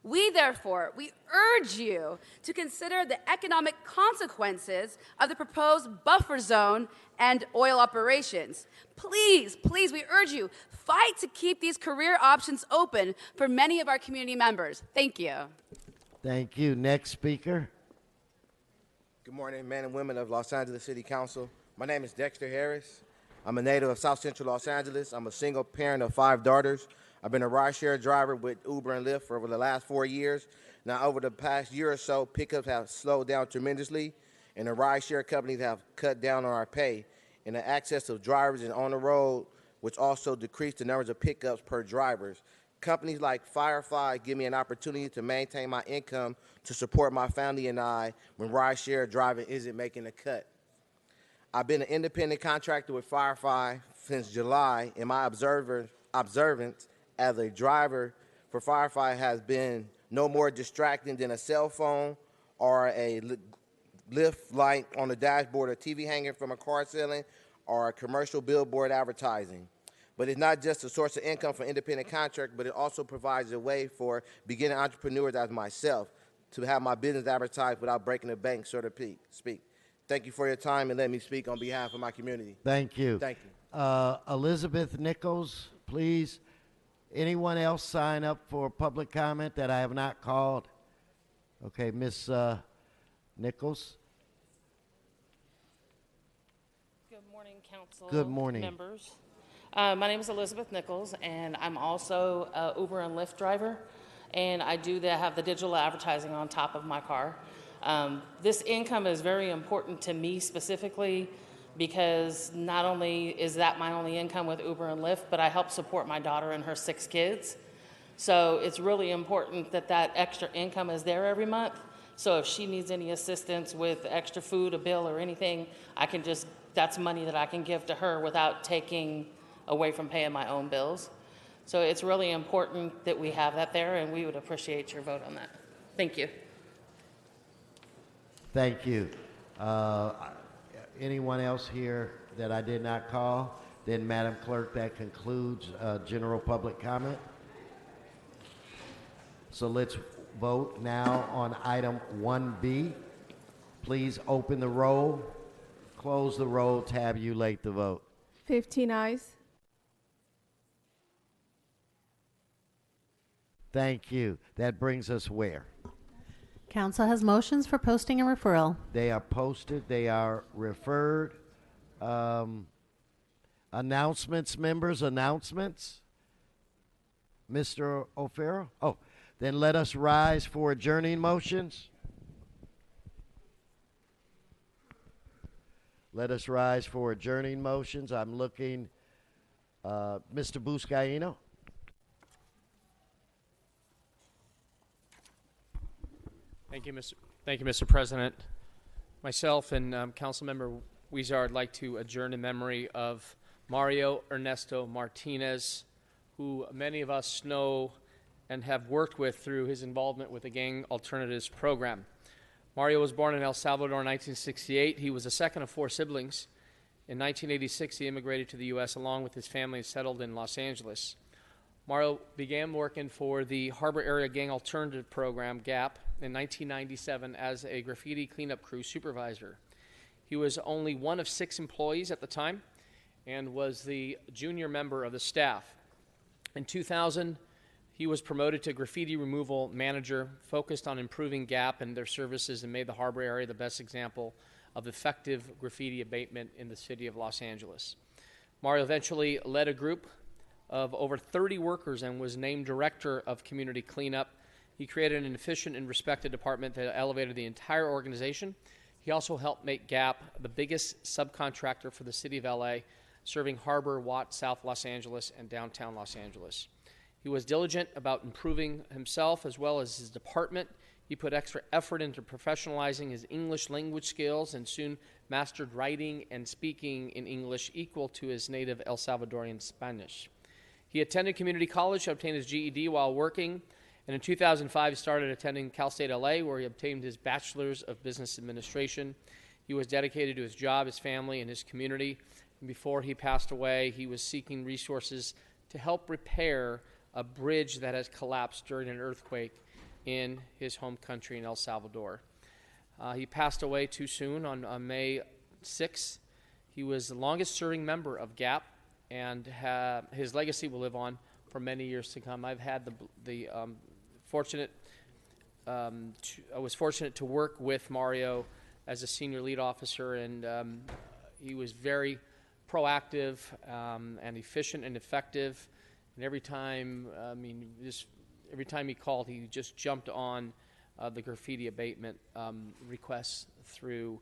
We urge you to consider the economic consequences of the proposed buffer zone and oil operations. Please, we urge you, fight to keep these career options open for many of our community members. Thank you. Thank you. Next speaker. Good morning, men and women of Los Angeles City Council. My name is Dexter Harris. I'm a native of South Central Los Angeles. I'm a single parent of 5 daughters. I've been a rideshare driver with Uber and Lyft for over the last 4 years. Now, over the past year or so, pickups have slowed down tremendously, and the rideshare companies have cut down on our pay and the access of drivers and on the road, which also decreased the numbers of pickups per drivers. Companies like Firefly give me an opportunity to maintain my income to support my family and I when rideshare driving isn't making a cut. I've been an independent contractor with Firefly since July, and my observance as a driver for Firefly has been no more distracting than a cell phone or a lift light on the dashboard, a TV hanger from a car ceiling, or a commercial billboard advertising. But it's not just a source of income for independent contractors, but it also provides a way for beginning entrepreneurs as myself to have my business advertised without breaking the bank, so to speak. Thank you for your time and let me speak on behalf of my community. Thank you. Thank you. Elizabeth Nichols, please. Anyone else sign up for public comment that I have not called? Okay, Miss Nichols. Good morning, council. Good morning. Members. My name is Elizabeth Nichols, and I'm also an Uber and Lyft driver, and I do have the digital advertising on top of my car. This income is very important to me specifically because not only is that my only income with Uber and Lyft, but I help support my daughter and her 6 kids. So it's really important that that extra income is there every month. So if she needs any assistance with extra food, a bill, or anything, that's money that I can give to her without taking away from paying my own bills. So it's really important that we have that there, and we would appreciate your vote on that. Thank you. Thank you. Anyone else here that I did not call? Then, Madam Clerk, that concludes general public comment. So let's vote now on item 1B. Please open the roll, close the roll, tabulate the vote. 15 ayes. Thank you. That brings us where? Council has motions for posting and referral. They are posted. They are referred. Announcements, members, announcements. Mr. O'Farrell? Oh, then let us rise for adjourning motions. Let us rise for adjourning motions. I'm looking, Mr. Buscaino. Thank you, Mr. President. Myself and Councilmember Huizar would like to adjourn in memory of Mario Ernesto Martinez, who many of us know and have worked with through his involvement with the Gang Alternatives program. Mario was born in El Salvador in 1968. He was the second of 4 siblings. In 1986, he immigrated to the U.S. along with his family and settled in Los Angeles. Mario began working for the Harbor Area Gang Alternative Program, GAP, in 1997 as a graffiti cleanup crew supervisor. He was only one of 6 employees at the time and was the junior member of the staff. In 2000, he was promoted to graffiti removal manager, focused on improving GAP and their services, and made the Harbor Area the best example of effective graffiti abatement in the city of Los Angeles. Mario eventually led a group of over 30 workers and was named director of community cleanup. He created an efficient and respected department that elevated the entire organization. He also helped make GAP the biggest subcontractor for the city of LA, serving Harbor, Watt, South Los Angeles, and downtown Los Angeles. He was diligent about improving himself as well as his department. He put extra effort into professionalizing his English language skills and soon mastered writing and speaking in English equal to his native El Salvadorian Spanish. He attended community college to obtain his GED while working, and in 2005 started attending Cal State LA, where he obtained his Bachelor's of Business Administration. He was dedicated to his job, his family, and his community. And before he passed away, he was seeking resources to help repair a bridge that has collapsed during an earthquake in his home country in El Salvador. He passed away too soon on May 6th. He was the longest-serving member of GAP, and his legacy will live on for many years to come. I've had I was fortunate to work with Mario as a senior lead officer, and he was very proactive and efficient and effective. And every time he called, he just jumped on the graffiti abatement requests through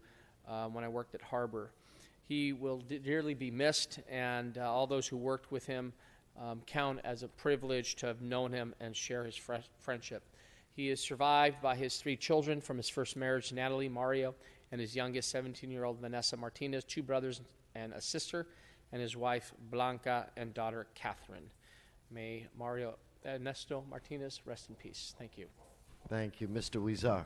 when I worked at Harbor. He will dearly be missed, and all those who worked with him count as a privilege to have known him and share his friendship. He is survived by his 3 children from his first marriage, Natalie, Mario, and his youngest 17-year-old Vanessa Martinez, 2 brothers and a sister, and his wife Blanca and daughter Catherine. May Mario Ernesto Martinez rest in peace. Thank you. Thank you. Mr. Huizar.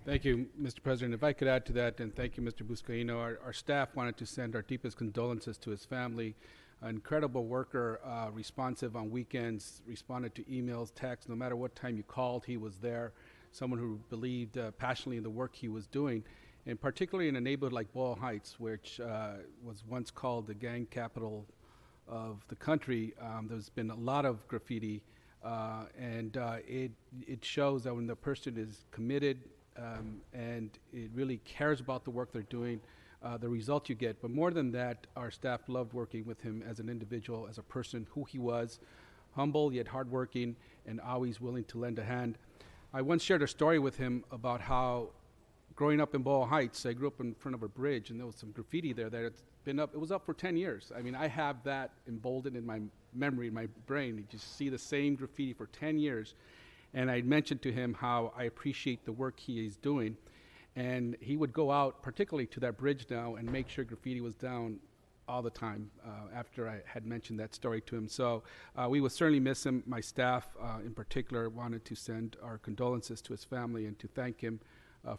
Thank you, Mr. President. If I could add to that, and thank you, Mr. Buscaino, our staff wanted to send our deepest condolences to his family. An incredible worker, responsive on weekends, responded to emails, texts. No matter what time you called, he was there. Someone who believed passionately in the work he was doing, and particularly in a neighborhood like Boyle Heights, which was once called the gang capital of the country. There's been a lot of graffiti, and it shows that when the person is committed and it really cares about the work they're doing, the result you get. But more than that, our staff loved working with him as an individual, as a person, who he was, humble yet hardworking, and always willing to lend a hand. I once shared a story with him about how, growing up in Boyle Heights, I grew up in front of a bridge, and there was some graffiti there that had been up. It was up for 10 years. I mean, I have that emboldened in my memory, in my brain. You just see the same graffiti for 10 years. And I mentioned to him how I appreciate the work he is doing. And he would go out, particularly to that bridge now, and make sure graffiti was down all the time after I had mentioned that story to him. So we will certainly miss him. My staff, in particular, wanted to send our condolences to his family and to thank him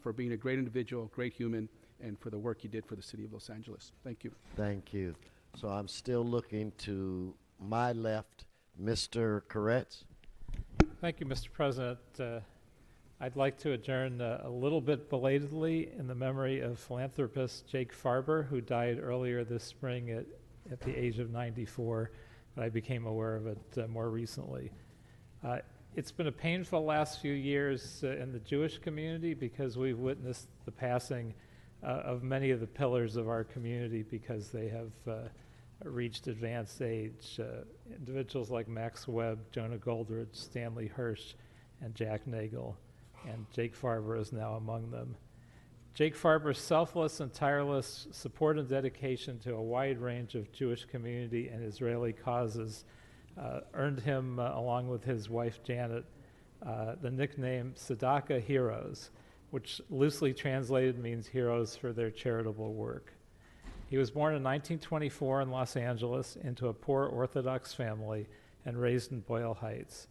for being a great individual, great human, and for the work he did for the city of Los Angeles. Thank you. Thank you. So I'm still looking to my left, Mr. Koretz. Thank you, Mr. President. I'd like to adjourn a little bit belatedly in the memory of philanthropist Jake Farber, who died earlier this spring at the age of 94. But I became aware of it more recently. It's been a painful last few years in the Jewish community because we've witnessed the passing of many of the pillars of our community because they have reached advanced age. Individuals like Max Webb, Jonah Goldridge, Stanley Hirsch, and Jack Nagel. And Jake Farber is now among them. Jake Farber's selfless and tireless support and dedication to a wide range of Jewish community and Israeli causes earned him, along with his wife Janet, the nickname Tzedakah Heroes, which loosely translated means heroes for their charitable work. He was born in 1924 in Los Angeles into a poor Orthodox family and raised in Boyle Heights.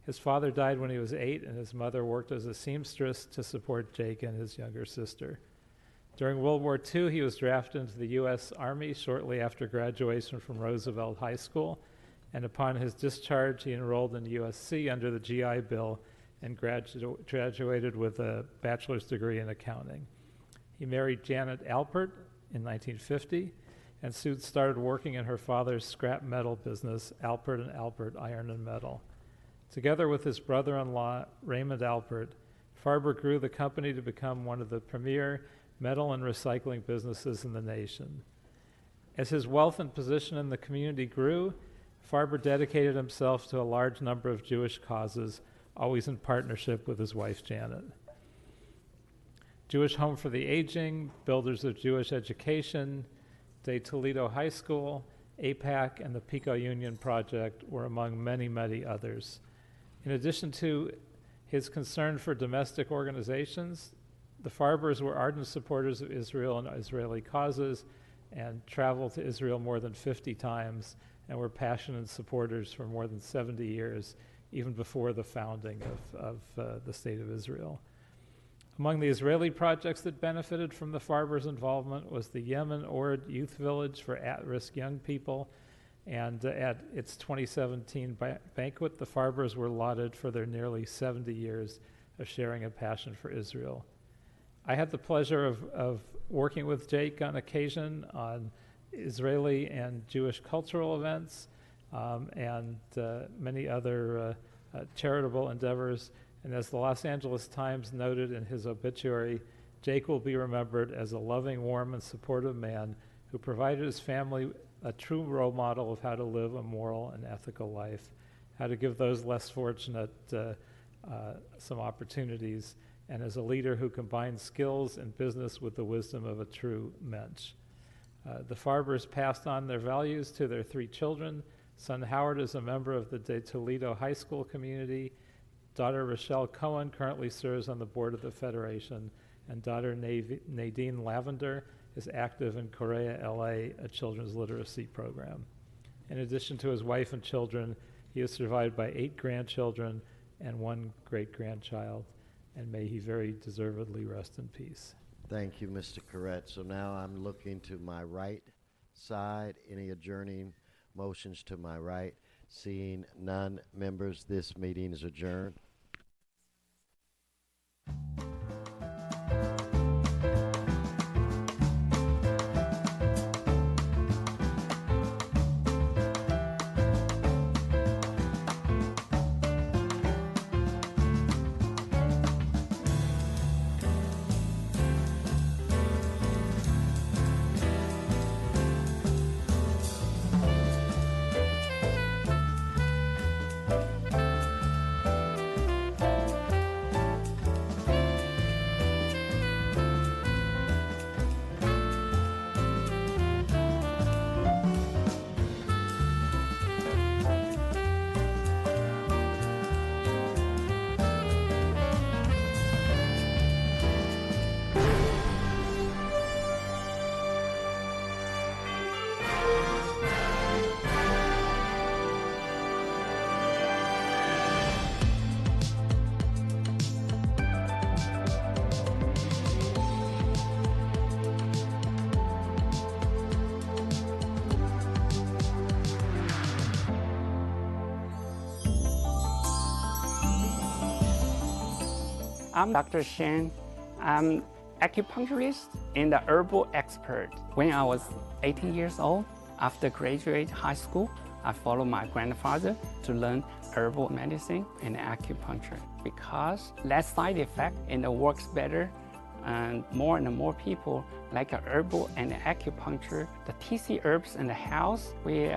His father died when he was 8, and his mother worked as a seamstress to support Jake and his younger sister. During World War II, he was drafted into the U.S. Army shortly after graduation from Roosevelt High School, and upon his discharge, he enrolled in USC under the GI Bill and graduated with a bachelor's degree in accounting. He married Janet Alpert in 1950, and soon started working in her father's scrap metal business, Alpert and Alpert Iron and Metal. Together with his brother-in-law, Raymond Alpert, Farber grew the company to become one of the premier metal and recycling businesses in the nation. As his wealth and position in the community grew, Farber dedicated himself to a large number of Jewish causes, always in partnership with his wife, Janet. Jewish Home for the Aging, Builders of Jewish Education, De Toledo High School, APAC, and the Pico Union Project were among many, many others. In addition to his concern for domestic organizations, the Farbers were ardent supporters of Israel and Israeli causes and traveled to Israel more than 50 times and were passionate supporters for more than 70 years, even before the founding of the State of Israel. Among the Israeli projects that benefited from the Farbers' involvement was the Yemen Ord Youth Village for at-risk young people, and at its 2017 banquet, the Farbers were lauded for their nearly 70 years of sharing a passion for Israel. I had the pleasure of working with Jake on occasion on Israeli and Jewish cultural events and many other charitable endeavors. And as the Los Angeles Times noted in his obituary, Jake will be remembered as a loving, warm, and supportive man who provided his family a true role model of how to live a moral and ethical life, how to give those less fortunate some opportunities, and as a leader who combined skills and business with the wisdom of a true mensch. The Farbers passed on their values to their 3 children. Son Howard is a member of the De Toledo High School community. Daughter Rochelle Cohen currently serves on the board of the Federation, and daughter Nadine Lavender is active in Korea, LA, a children's literacy program. In addition to his wife and children, he is survived by 8 grandchildren and 1 great-grandchild, and may he very deservedly rest in peace. Thank you, Mr. Corrett. So now I'm looking to my right side. Any adjourning motions to my right? Seeing none, members, this meeting is adjourned. I'm Dr. Shen. I'm acupuncturist and a herbal expert. When I was 18 years old, after graduate high school, I followed my grandfather to learn herbal medicine and acupuncture because less side effect and it works better, and more people like herbal and acupuncture. The TC Herbs in the house, we